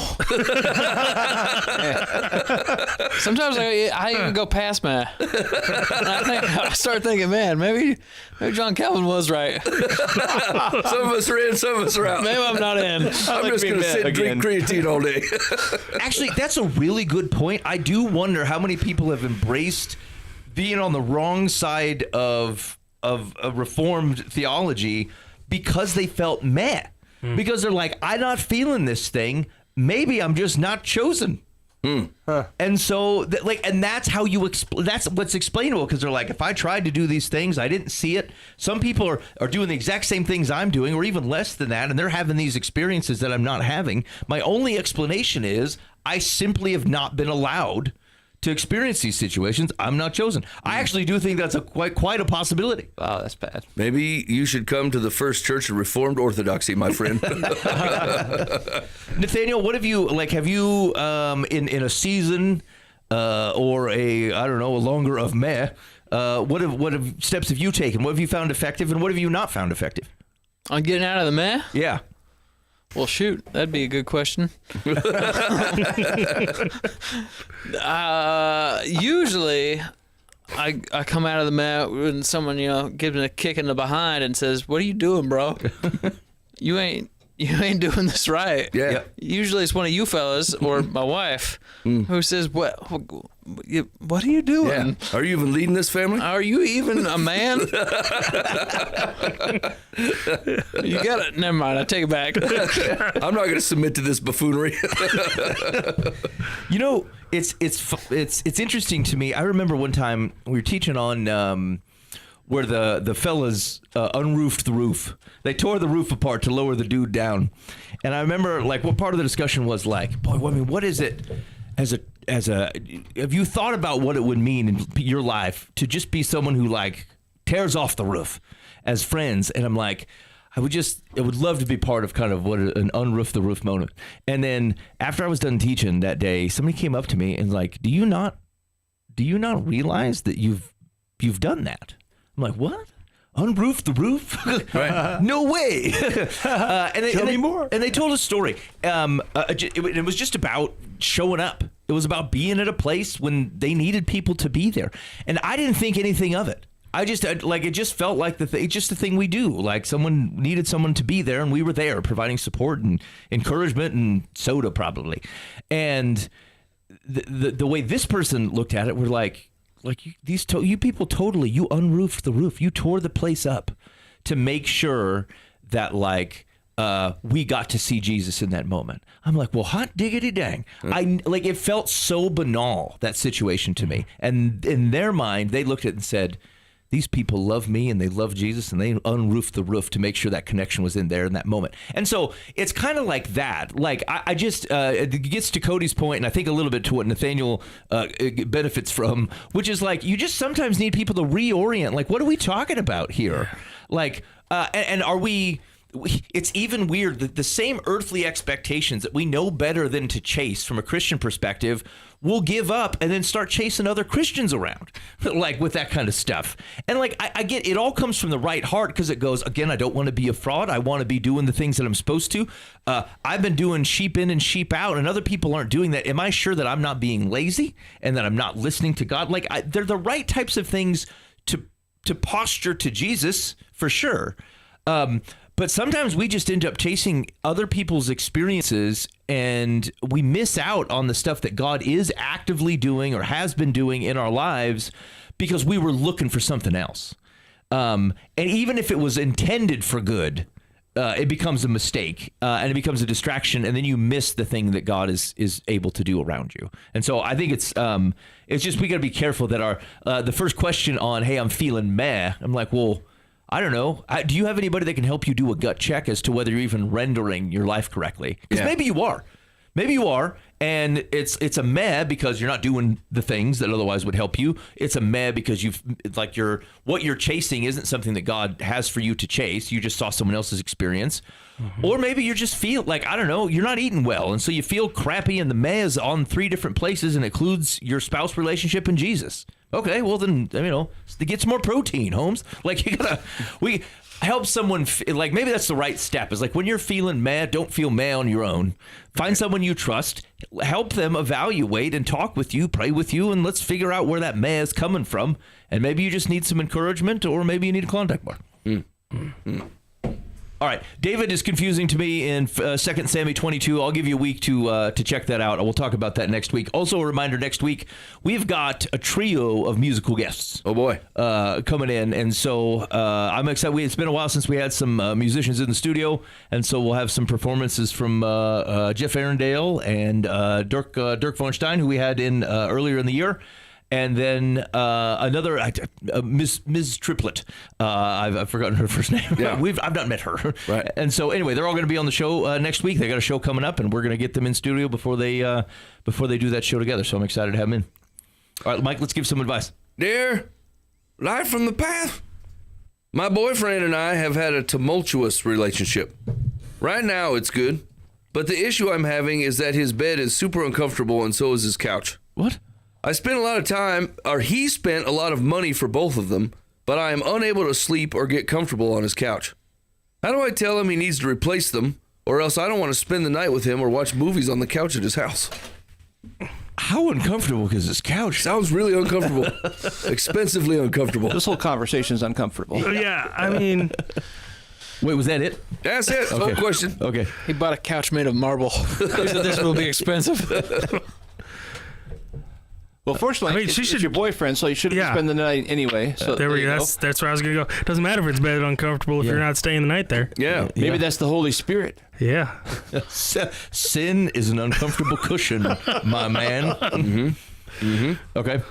S7: Sometimes I even go past man. And I start thinking, man, maybe John Calvin was right.
S4: Some of us are in, some of us are out.
S7: Maybe I'm not in.
S4: I'm just going to sit and drink creatine all day.
S3: Actually, that's a really good point. I do wonder how many people have embraced being on the wrong side of a reformed theology because they felt meh. Because they're like, I'm not feeling this thing. Maybe I'm just not chosen. And so, and that's how that's what's explainable. Because they're like, if I tried to do these things, I didn't see it. Some people are doing the exact same things I'm doing, or even less than that, and they're having these experiences that I'm not having. My only explanation is I simply have not been allowed to experience these situations. I'm not chosen. I actually do think that's quite a possibility.
S6: Wow, that's bad.
S4: Maybe you should come to the First Church of Reformed Orthodoxy, my friend.
S3: Nathaniel, what have you in a season or a longer of meh? What have steps have you taken? What have you found effective, and what have you not found effective?
S7: On getting out of the meh?
S3: Yeah.
S7: Well, shoot, that'd be a good question. Usually, I come out of the mat when someone gives me a kick in the behind and says, "What are you doing, bro? You ain't doing this right."
S4: Yeah. Yep.
S7: Usually, it's one of you fellas or my wife who says, "What are you doing?
S4: Yeah. Are you even leading this family?
S7: Are you even a man?" You got it. Never mind. I take it back.
S4: I'm not going to submit to this buffoonery.
S3: It's interesting to me. I remember one time we were teaching on where the fellas unroofed the roof. They tore the roof apart to lower the dude down. And I remember like what part of the discussion was like, boy, I mean, what is it have you thought about what it would mean in your life to just be someone who like tears off the roof as friends? And I'm like, I would love to be part of kind of what an unroof the roof moment. And then after I was done teaching that day, somebody came up to me and like, do you not realize that you've done that? I'm like, what? Unroof the roof? Right. No way. Tell me more. And they told a story. It was just about showing up. It was about being at a place when they needed people to be there. And I didn't think anything of it. It just felt like it's just the thing we do. Like someone needed someone to be there, and we were there providing support and encouragement and soda probably. And the way this person looked at it, we're like you people totally, you unroofed the roof. You tore the place up to make sure that we got to see Jesus in that moment. I'm like, well, hot diggity dang. It felt so banal, that situation to me. And in their mind, they looked at it and said, these people love me and they love Jesus, and they unroofed the roof to make sure that connection was in there in that moment. And so it's kind of like that. Like I just, it gets to Cody's point, and I think a little bit to what Nathaniel benefits from, which is like, you just sometimes need people to reorient. Like, what are we talking about here? Like, and are we... It's even weird that the same earthly expectations that we know better than to chase from a Christian perspective, we'll give up and then start chasing other Christians around, like with that kind of stuff. And like, I get it all comes from the right heart, because it goes, again, I don't want to be a fraud. I want to be doing the things that I'm supposed to. I've been doing sheep in and sheep out, and other people aren't doing that. Am I sure that I'm not being lazy and that I'm not listening to God? Like, they're the right types of things to posture to Jesus, for sure. But sometimes we just end up chasing other people's experiences and we miss out on the stuff that God is actively doing or has been doing in our lives because we were looking for something else. And even if it was intended for good, it becomes a mistake and it becomes a distraction, and then you miss the thing that God is able to do around you. And so I think it's just we got to be careful that our the first question on, hey, I'm feeling meh, I'm like, well, I don't know. Do you have anybody that can help you do a gut check as to whether you're even rendering your life correctly? Because maybe you are. Maybe you are, and it's a meh because you're not doing the things that otherwise would help you. It's a meh because what you're chasing isn't something that God has for you to chase. You just saw someone else's experience. Mm-hmm. Or maybe you just feel like, I don't know, you're not eating well, and so you feel crappy, and the meh is on 3 different places and includes your spouse relationship and Jesus. Okay, well then, get some more protein, Holmes. Like we help someone, like maybe that's the right step. Is like when you're feeling mad, don't feel mad on your own. Find someone you trust, help them evaluate and talk with you, pray with you, and let's figure out where that mad is coming from. And maybe you just need some encouragement, or maybe you need a contact bar. All right, David is confusing to me in 2 Samuel 22. I'll give you a week to check that out. We'll talk about that next week. Also, a reminder, next week, we've got a trio of musical guests.
S4: Oh, boy.
S3: Coming in. And so I'm excited. It's been a while since we had some musicians in the studio. And so we'll have some performances from Jeff Arendale and Dirk Von Stein, who we had in earlier in the year. And then another Ms. Triplett. I've forgotten her first name.
S4: Yeah.
S3: I've not met her.
S4: Right.
S3: And so anyway, they're all going to be on the show next week. They got a show coming up, and we're going to get them in studio before they do that show together. So I'm excited to have them in. All right, Mike, let's give some advice.
S4: Dear Life from the Path, my boyfriend and I have had a tumultuous relationship. Right now, it's good, but the issue I'm having is that his bed is super uncomfortable, and so is his couch.
S3: What?
S4: I spent a lot of time, or he spent a lot of money for both of them, but I am unable to sleep or get comfortable on his couch. How do I tell him he needs to replace them, or else I don't want to spend the night with him or watch movies on the couch at his house?
S3: How uncomfortable is his couch?
S4: Sounds really uncomfortable. Expensively uncomfortable.
S6: This whole conversation is uncomfortable.
S5: Yeah, I mean,
S3: Wait, was that it?
S4: That's it. Okay. No question.
S3: Okay.
S7: He bought a couch made of marble. He said this will be expensive.
S6: Well, fortunately, it's your boyfriend, so you shouldn't spend the night anyway. So
S5: there we go. That's where I was going to go. Doesn't matter if it's bed uncomfortable if you're not staying the night there.
S4: Yeah.
S6: Maybe that's the Holy Spirit.
S5: Yeah.
S3: Sin is an uncomfortable cushion, my man. Okay.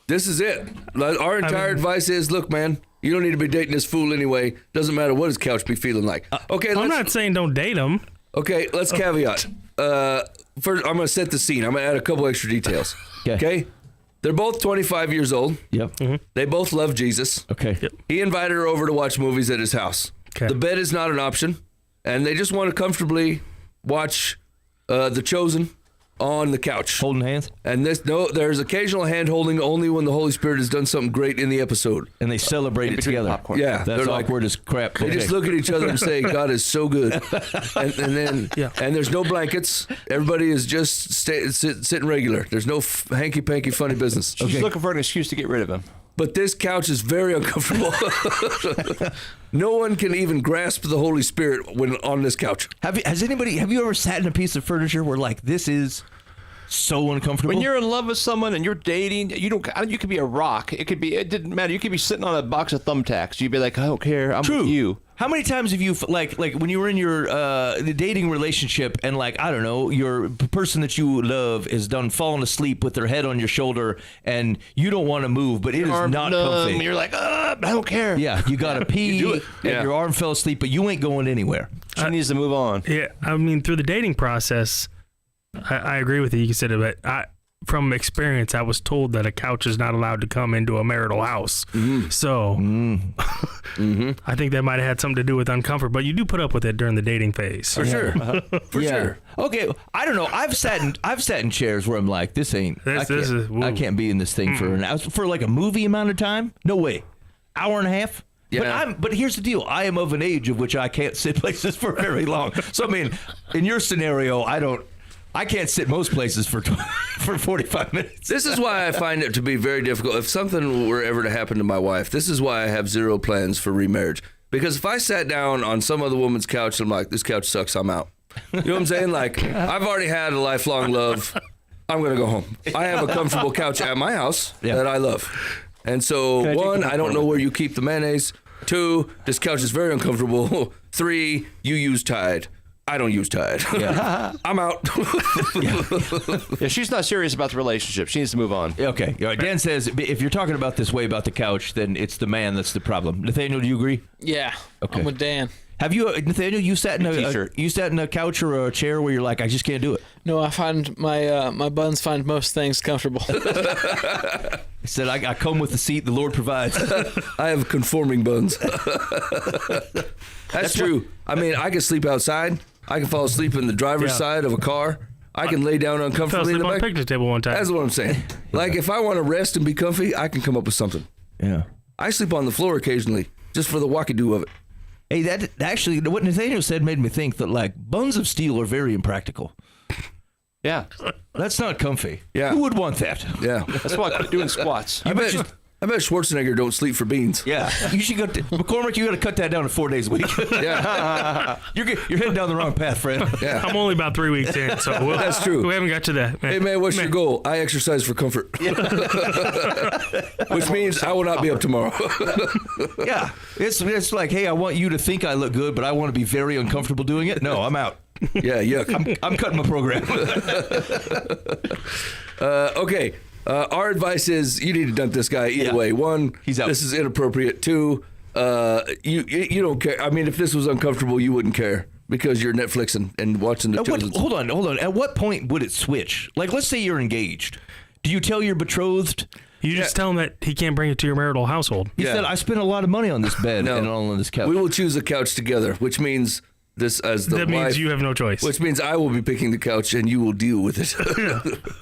S4: This is it. Our entire advice is, look, man, you don't need to be dating this fool anyway. Doesn't matter what his couch be feeling like. Okay.
S5: I'm not saying don't date him.
S4: Okay, let's caveat. First, I'm going to set the scene. I'm going to add a couple extra details. Okay? They're both 25 years old.
S3: Yep. Mm-hmm.
S4: They both love Jesus.
S3: Okay.
S5: Yep.
S4: He invited her over to watch movies at his house.
S5: Okay.
S4: The bed is not an option, and they just want to comfortably watch The Chosen on the couch.
S3: Holding hands?
S4: And there's occasional hand holding only when the Holy Spirit has done something great in the episode.
S3: And they celebrate it together.
S6: Popcorn.
S4: Yeah.
S3: That's awkward as crap.
S4: They just look at each other and say, God is so good. And then, and there's no blankets. Everybody is just sitting regular. There's no hanky-panky funny business.
S6: She's looking for an excuse to get rid of him.
S4: But this couch is very uncomfortable. No one can even grasp the Holy Spirit when on this couch.
S3: Have you ever sat in a piece of furniture where like this is so uncomfortable?
S6: When you're in love with someone and you're dating, you could be a rock. It didn't matter. You could be sitting on a box of thumbtacks. You'd be like, I don't care. I'm with you.
S3: How many times have you like when you were in your the dating relationship and like I don't know your person that you love is done falling asleep with their head on your shoulder and you don't want to move but it is not comfy.
S6: You're like I don't care.
S3: Yeah, you gotta pee and your arm fell asleep but you ain't going anywhere.
S6: She needs to move on.
S5: Yeah, I mean through the dating process, I agree with you. You said it, but from experience, I was told that a couch is not allowed to come into a marital house. So I think that might have had something to do with uncomfort, but you do put up with it during the dating phase.
S4: For sure. For sure.
S3: Okay, I don't know. I've sat in chairs where I'm like, I can't be in this thing for an hour, for like a movie amount of time. No way. Hour and a half.
S4: Yeah.
S3: But here's the deal. I am of an age of which I can't sit places for very long. So I mean, in your scenario, I can't sit most places for 45 minutes.
S4: This is why I find it to be very difficult. If something were ever to happen to my wife, this is why I have zero plans for remarriage. Because if I sat down on some other woman's couch, I'm like, this couch sucks, I'm out. You know what I'm saying? Like, I've already had a lifelong love. I'm going to go home. I have a comfortable couch at my house that I love. And so, 1, I don't know where you keep the mayonnaise. 2, this couch is very uncomfortable. 3, you use Tide. I don't use Tide. Yeah. I'm out.
S6: Yeah, she's not serious about the relationship. She needs to move on.
S3: Okay. All right. Dan says if you're talking about this way about the couch, then it's the man that's the problem. Nathaniel, do you agree?
S7: Yeah.
S3: Okay.
S7: I'm with Dan.
S3: Have you, Nathaniel? You sat in a couch or a chair where you're like, I just can't do it.
S7: No, I find my buns find most things comfortable.
S3: He said, I come with the seat the Lord provides.
S4: I have conforming buns. That's true. I mean, I can sleep outside. I can fall asleep in the driver's side of a car. I can lay down uncomfortably in the
S5: on
S4: back.
S5: a picnic table one time.
S4: That's what I'm saying. Like, if I want to rest and be comfy, I can come up with something.
S3: Yeah.
S4: I sleep on the floor occasionally, just for the wackadoo of it.
S3: Hey, that actually, what Nathaniel said made me think that, like, buns of steel are very impractical.
S6: Yeah.
S3: That's not comfy.
S4: Yeah.
S3: Who would want that?
S4: Yeah.
S6: That's why I quit doing squats.
S4: I bet Schwarzenegger don't sleep for beans.
S3: Yeah. You should go McCormick, you got to cut that down to 4 days a week.
S4: Yeah.
S3: You're heading down the wrong path, friend.
S4: Yeah.
S5: I'm only about 3 weeks in, so
S4: That's true.
S5: We haven't got to that.
S4: Hey, man, what's your goal? I exercise for comfort. Which means I will not be up tomorrow.
S3: Yeah. It's like, hey, I want you to think I look good, but I want to be very uncomfortable doing it. No, I'm out.
S4: Yeah, yuck.
S3: I'm cutting my program.
S4: Okay. Our advice is you need to dump this guy either way. 1,
S3: he's out.
S4: This is inappropriate. 2, you don't care. I mean, if this was uncomfortable, you wouldn't care because you're Netflixing and watching the children.
S3: Hold on. At what point would it switch? Like, let's say you're engaged. Do you tell your betrothed?
S5: You just tell him that he can't bring it to your marital household.
S3: He said, I spent a lot of money on this bed and all on this couch.
S4: We will choose a couch together, which means this as the
S5: That
S4: wife,
S5: means you have no choice.
S4: Which means I will be picking the couch and you will deal with it.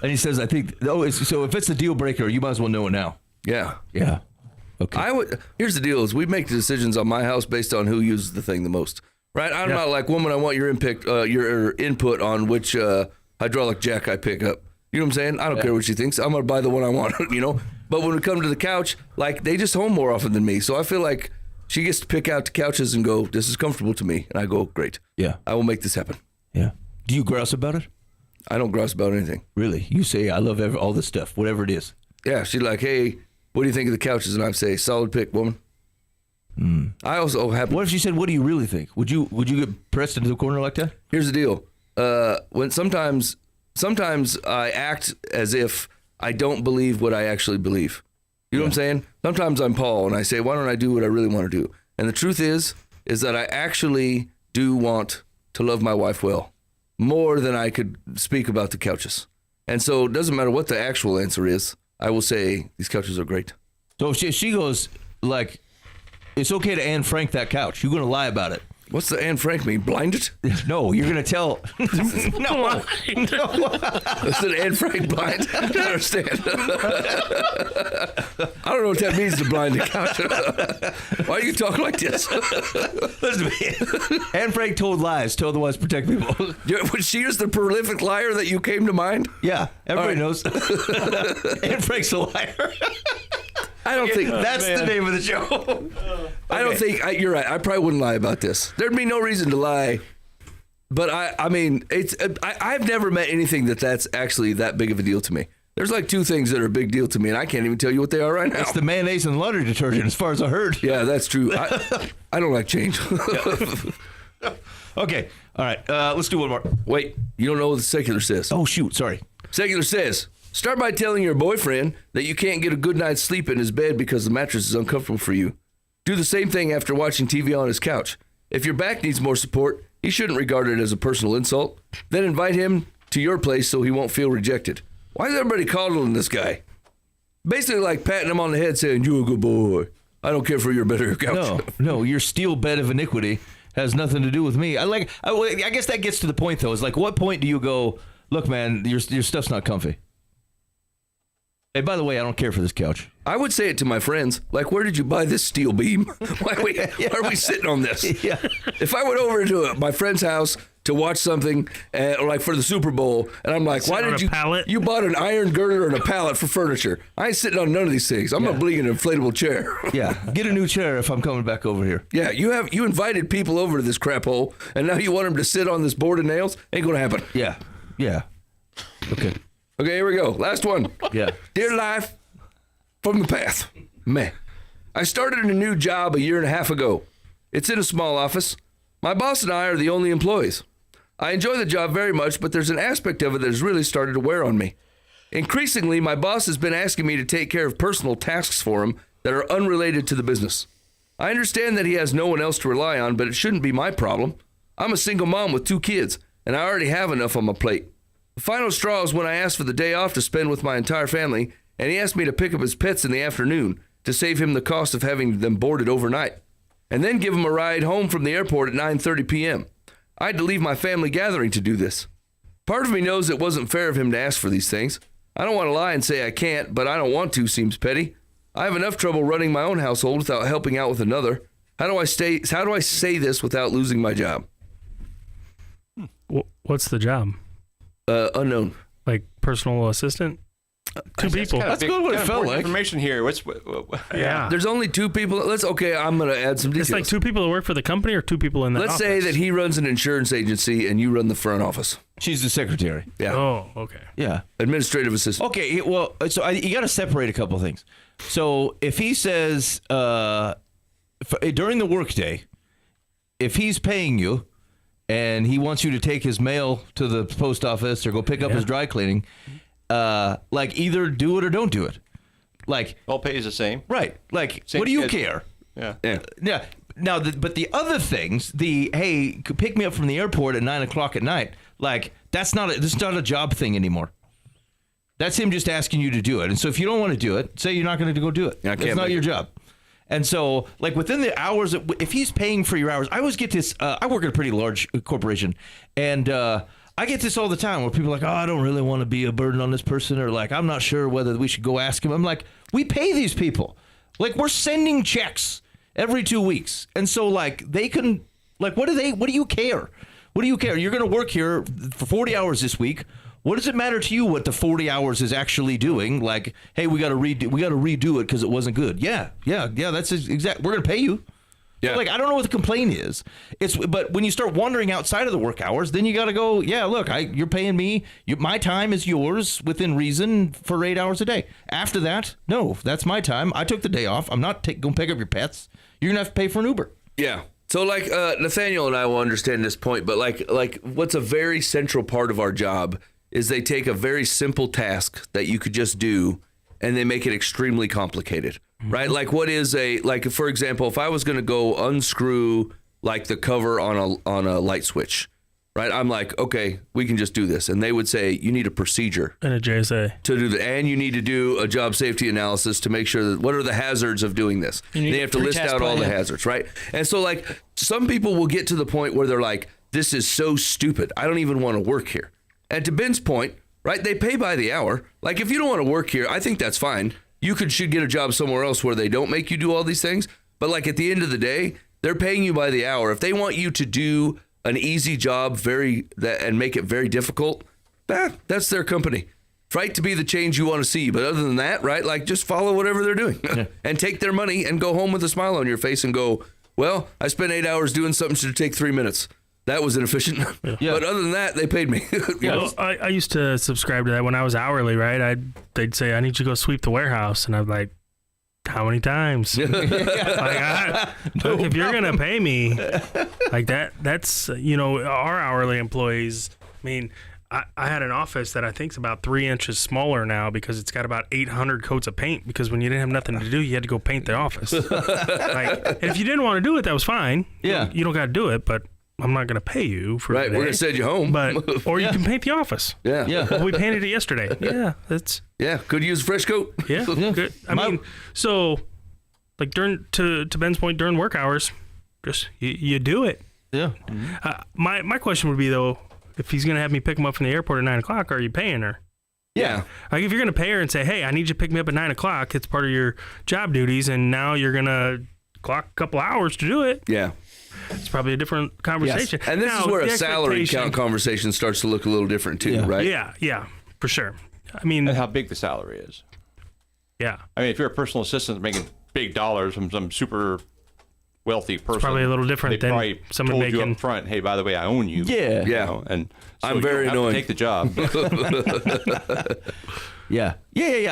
S3: And he says, I think, so if it's a deal breaker, you might as well know it now.
S4: Yeah.
S3: Yeah. Okay.
S4: Here's the deal: is we make the decisions on my house based on who uses the thing the most, right? I'm not like, woman, I want your input on which hydraulic jack I pick up. You know what I'm saying? I don't care what she thinks. I'm gonna buy the one I want. You know. But when we come to the couch, like, they just home more often than me, so I feel like she gets to pick out the couches and go, this is comfortable to me, and I go, great. Yeah. I will make this happen.
S3: Yeah. Do you grouse about it?
S4: I don't grouse about anything.
S3: Really? You say, I love all this stuff, whatever it is.
S4: Yeah. She's like, hey, what do you think of the couches? And I say, solid pick, woman. I also have.
S3: What if she said, what do you really think? Would you get pressed into the corner like that?
S4: Here's the deal. When sometimes I act as if I don't believe what I actually believe. You know what I'm saying? Sometimes I'm Paul and I say, why don't I do what I really want to do? And the truth is that I actually do want to love my wife well, more than I could speak about the couches. And so it doesn't matter what the actual answer is. I will say these couches are great.
S3: So she goes, like, it's okay to Anne Frank that couch. You're going to lie about it.
S4: What's the Anne Frank mean? Blind it?
S3: No, you're going to tell. No.
S4: Is it Anne Frank blind? I don't understand. I don't know what that means to blind the couch. Why do you talk like this?
S3: Listen to me. Anne Frank told lies to otherwise protect people.
S4: Was she just the prolific liar that you came to mind?
S3: Yeah, everybody knows. Anne Frank's a liar.
S4: I don't think
S3: that's the name of the show.
S4: I don't think you're right. I probably wouldn't lie about this. There'd be no reason to lie. But I mean, I've never met anything that's actually that big of a deal to me. There's like 2 things that are a big deal to me, and I can't even tell you what they are right now.
S3: It's the mayonnaise and laundry detergent, as far as I heard.
S4: Yeah, that's true. I don't like change.
S3: Okay, all right. Let's do one more.
S4: Wait, you don't know what the secular says.
S3: Oh shoot, sorry.
S4: Secular says, start by telling your boyfriend that you can't get a good night's sleep in his bed because the mattress is uncomfortable for you. Do the same thing after watching TV on his couch. If your back needs more support, he shouldn't regard it as a personal insult. Then invite him to your place so he won't feel rejected. Why is everybody coddling this guy? Basically like patting him on the head saying, you're a good boy. I don't care for your bed or your couch.
S3: No, your steel bed of iniquity has nothing to do with me. I guess that gets to the point, though. Is like, what point do you go, look, man, your stuff's not comfy. Hey, by the way, I don't care for this couch.
S4: I would say it to my friends, like, where did you buy this steel beam? Why are we sitting on this?
S3: Yeah.
S4: If I went over to my friend's house to watch something, like for the Super Bowl, and I'm like, why did you?
S5: Pallet?
S4: You bought an iron girder and a pallet for furniture. I ain't sitting on none of these things. I'm gonna bring an inflatable chair.
S3: Yeah, get a new chair if I'm coming back over here.
S4: Yeah, you invited people over to this crap hole, and now you want them to sit on this board of nails? Ain't gonna happen.
S3: Yeah. Okay,
S4: here we go. Last one.
S3: Yeah.
S4: Dear life from the path. Meh. I started a new job a year and a half ago. It's in a small office. My boss and I are the only employees. I enjoy the job very much, but there's an aspect of it that has really started to wear on me. Increasingly, my boss has been asking me to take care of personal tasks for him that are unrelated to the business. I understand that he has no one else to rely on, but it shouldn't be my problem. I'm a single mom with 2 kids, and I already have enough on my plate. The final straw is when I asked for the day off to spend with my entire family, and he asked me to pick up his pets in the afternoon to save him the cost of having them boarded overnight, and then give him a ride home from the airport at 9:30 p.m. I had to leave my family gathering to do this. Part of me knows it wasn't fair of him to ask for these things. I don't want to lie and say I can't, but I don't want to seems petty. I have enough trouble running my own household without helping out with another. How do I say this without losing my job?
S5: What's the job?
S4: Unknown.
S5: Like personal assistant? 2 people.
S6: That's
S3: good what it felt like.
S6: Information here.
S5: Yeah.
S4: There's only 2 people. I'm going to add some details.
S5: It's like 2 people that work for the company or 2 people in the
S4: Let's
S5: office?
S4: say that he runs an insurance agency and you run the front office.
S3: She's the secretary.
S4: Yeah.
S5: Oh, okay.
S3: Yeah.
S4: Administrative assistant.
S3: Okay, well, so you got to separate a couple things. So if he says during the workday, if he's paying you and he wants you to take his mail to the post office or go pick up his dry cleaning, like either do it or don't do it. Like
S6: all pay is the same.
S3: Right. Like
S6: Same
S3: what do you
S6: schedule.
S3: care?
S6: Yeah.
S3: Yeah. Now, but the other things, hey, pick me up from the airport at 9:00 at night. Like this is not a job thing anymore. That's him just asking you to do it. And so if you don't want to do it, say you're not going to go do it. It's not your job. And so, like within the hours, if he's paying for your hours, I always get this. I work at a pretty large corporation, and I get this all the time where people are like, oh, I don't really want to be a burden on this person, or like, I'm not sure whether we should go ask him. I'm like, we pay these people. Like, we're sending checks every 2 weeks. And so, like, they can, like, what do you care? What do you care? You're going to work here for 40 hours this week. What does it matter to you what the 40 hours is actually doing? Like, hey, we got to redo it because it wasn't good. Yeah. That's exact. We're going to pay you. Yeah. Like, I don't know what the complaint is. But when you start wandering outside of the work hours, then you got to go, yeah, look, you're paying me. My time is yours within reason for 8 hours a day. After that, no, that's my time. I took the day off. I'm not going to pick up your pets. You're going to have to pay for an Uber.
S4: Yeah. So, like, Nathaniel and I will understand this point, but like what's a very central part of our job is they take a very simple task that you could just do and they make it extremely complicated, right? Like for example, if I was going to go unscrew like the cover on a light switch, right? I'm like, okay, we can just do this. And they would say, you need a procedure.
S5: And a JSA.
S4: To do that. And you need to do a job safety analysis to make sure that what are the hazards of doing this? They have to list out all the hazards, right? And so like some people will get to the point where they're like, this is so stupid. I don't even want to work here. And to Ben's point, right, they pay by the hour. Like, if you don't want to work here, I think that's fine. You should get a job somewhere else where they don't make you do all these things. But, like, at the end of the day, they're paying you by the hour. If they want you to do an easy job and make it very difficult, that's their company. Fight to be the change you want to see. But other than that, right, like, just follow whatever they're doing. And take their money and go home with a smile on your face and go, well, I spent 8 hours doing something that should take 3 minutes. That was inefficient. Yeah. But other than that, they paid me.
S5: Well, I used to subscribe to that when I was hourly, right? They'd say, I need you to go sweep the warehouse. And I'm like, how many times? Look, if you're going to pay me like that's, our hourly employees. I mean, I had an office that I think is about 3 inches smaller now because it's got about 800 coats of paint because when you didn't have nothing to do, you had to go paint the office. And if you didn't want to do it, that was fine.
S3: Yeah.
S5: You don't got to do it, but I'm not going to pay you for
S4: right. We're going to send you home,
S5: or you can paint the office.
S4: Yeah.
S5: Well, we painted it yesterday. Yeah,
S4: could use a fresh coat.
S5: Yeah. Good. I mean, so like to Ben's point, during work hours, just you do it.
S3: Yeah.
S5: My question would be though, if he's going to have me pick him up from the airport at 9:00, are you paying her?
S4: Yeah.
S5: Like if you're going to pay her and say, hey, I need you to pick me up at 9:00, it's part of your job duties, and now you're going to clock a couple hours to do it.
S4: Yeah.
S5: It's probably a different conversation.
S4: And this
S5: Now,
S4: is where
S5: the
S4: a salary count conversation starts to look a little different too, right?
S5: Yeah, for sure. I mean,
S6: And how big the salary is.
S5: yeah.
S6: I mean, if you're a personal assistant making big dollars from some super wealthy person,
S5: probably a little different
S6: they
S5: than
S6: probably
S5: someone
S6: told you
S5: making-
S6: up front, hey, by the way, I own you.
S3: Yeah.
S4: Yeah.
S6: know, and so
S4: I'm
S6: you
S4: very
S6: don't have to
S4: annoying.
S6: take the job.
S3: Yeah.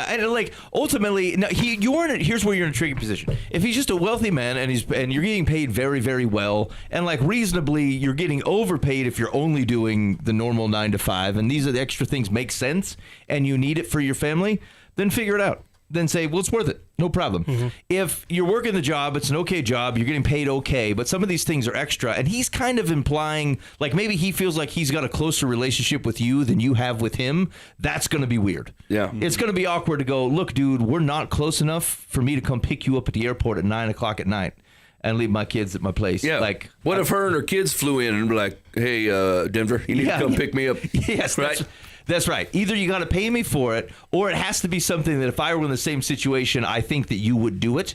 S3: And like ultimately, no, here's where you're in a tricky position. If he's just a wealthy man and you're getting paid very, very well, and like reasonably, you're getting overpaid if you're only doing the normal 9 to 5, and these are the extra things make sense, and you need it for your family, then figure it out. Then say, well, it's worth it. No problem.
S5: Mm-hmm.
S3: If you're working the job, it's an okay job, you're getting paid okay, but some of these things are extra. And he's kind of implying, like maybe he feels like he's got a closer relationship with you than you have with him. That's going to be weird.
S4: Yeah.
S3: It's going to be awkward to go, look, dude, we're not close enough for me to come pick you up at the airport at 9 o'clock at night and leave my kids at my place.
S4: Yeah.
S3: Like,
S4: what if her and her kids flew in and were like, hey, Denver, you need to come pick me up?
S3: Yes,
S4: right?
S3: That's right. Either you got to pay me for it, or it has to be something that if I were in the same situation, I think that you would do it.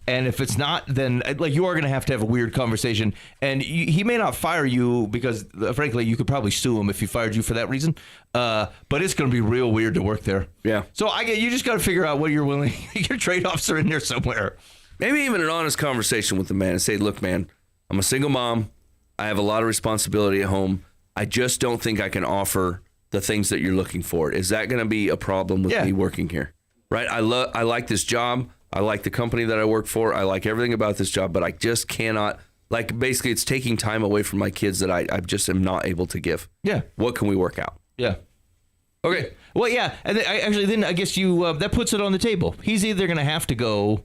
S3: And if it's not, then like you are going to have a weird conversation. And he may not fire you because, frankly, you could probably sue him if he fired you for that reason. But it's going to be real weird to work there.
S4: Yeah.
S3: So you just got to figure out what you're willing. Your trade-offs are in there somewhere.
S4: Maybe even an honest conversation with the man and say, look, man, I'm a single mom. I have a lot of responsibility at home. I just don't think I can offer the things that you're looking for. Is that going to be a problem with me working here? Right? I like this job. I like the company that I work for. I like everything about this job, but I just cannot, like, basically it's taking time away from my kids that I just am not able to give.
S3: Yeah.
S4: What can we work out?
S3: Yeah.
S4: Okay.
S3: Well, yeah. And then I guess you that puts it on the table. He's either going to have to go.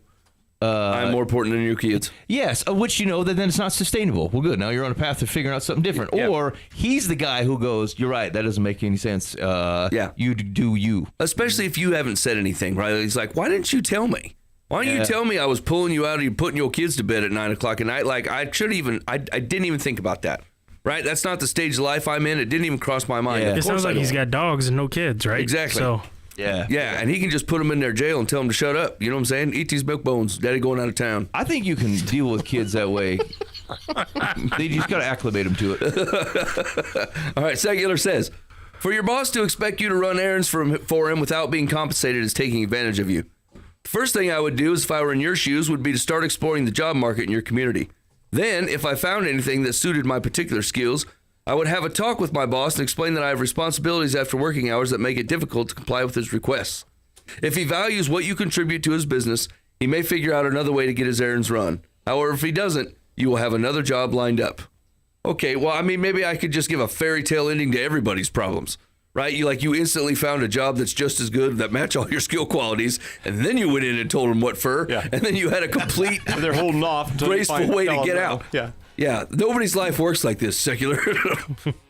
S4: I'm more important than your kids.
S3: Yes, which then it's not sustainable. Well, good. Now you're on a path to figuring out something different.
S4: Yeah.
S3: Or he's the guy who goes, you're right, that doesn't make any sense. You do you.
S4: Especially if you haven't said anything, right? He's like, why didn't you tell me? Why didn't you tell me I was pulling you out and you putting your kids to bed at 9 o'clock at night? Like, I didn't even think about that, right? That's not the stage of life I'm in. It didn't even cross my mind.
S3: Yeah.
S4: Of
S5: It sounds
S4: course I
S5: like he's
S4: don't.
S5: got dogs and no kids, right?
S4: Exactly.
S5: So
S3: Yeah.
S4: Yeah, and he can just put them in their jail and tell them to shut up. You know what I'm saying? Eat these milk bones. Daddy going out of town.
S3: I think you can deal with kids that way. They just got to acclimate them to it.
S4: All right, Secular says, for your boss to expect you to run errands for him without being compensated is taking advantage of you. The first thing I would do, if I were in your shoes, would be to start exploring the job market in your community. Then, if I found anything that suited my particular skills, I would have a talk with my boss and explain that I have responsibilities after working hours that make it difficult to comply with his requests. If he values what you contribute to his business, he may figure out another way to get his errands run. However, if he doesn't, you will have another job lined up. Okay, well, I mean, maybe I could just give a fairy tale ending to everybody's problems, right? You instantly found a job that's just as good, that match all your skill qualities, and then you went in and told him what for, and then you had a complete,
S6: They're holding off until
S4: graceful way to get out.
S6: Yeah.
S4: Yeah, nobody's life works like this, Secular.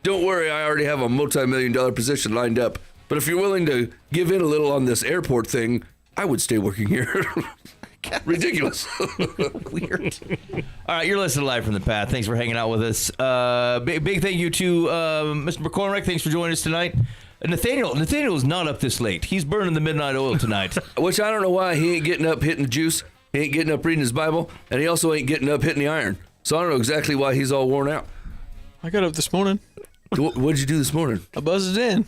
S4: Don't worry, I already have a multi-million-dollar position lined up. But if you're willing to give in a little on this airport thing, I would stay working here. Ridiculous.
S3: Weird. All right, you're listening to Live from the Path. Thanks for hanging out with us. Big thank you to Mr. McCormick. Thanks for joining us tonight. Nathaniel's not up this late. He's burning the midnight oil tonight.
S4: Which I don't know why he ain't getting up hitting the juice. He ain't getting up reading his Bible. And he also ain't getting up hitting the iron. So I don't know exactly why he's all worn out.
S7: I got up this morning.
S4: What did you do this morning?
S7: I buzzed it in.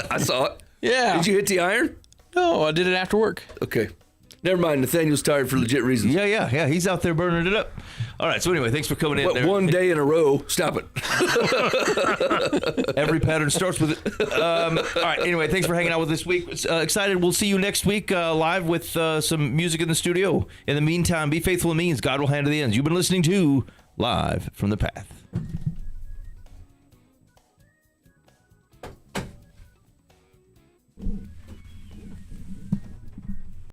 S4: I saw it.
S7: Yeah.
S4: Did you hit the iron?
S7: No, I did it after work.
S4: Okay. Never mind. Nathaniel's tired for legit reasons.
S3: Yeah. He's out there burning it up. All right. So anyway, thanks for coming in.
S4: But
S3: there.
S4: one day in a row, stop it.
S3: Every pattern starts with it. All right. Anyway, thanks for hanging out with us this week. Excited. We'll see you next week live with some music in the studio. In the meantime, be faithful in means. God will handle the ends. You've been listening to Live from the Path.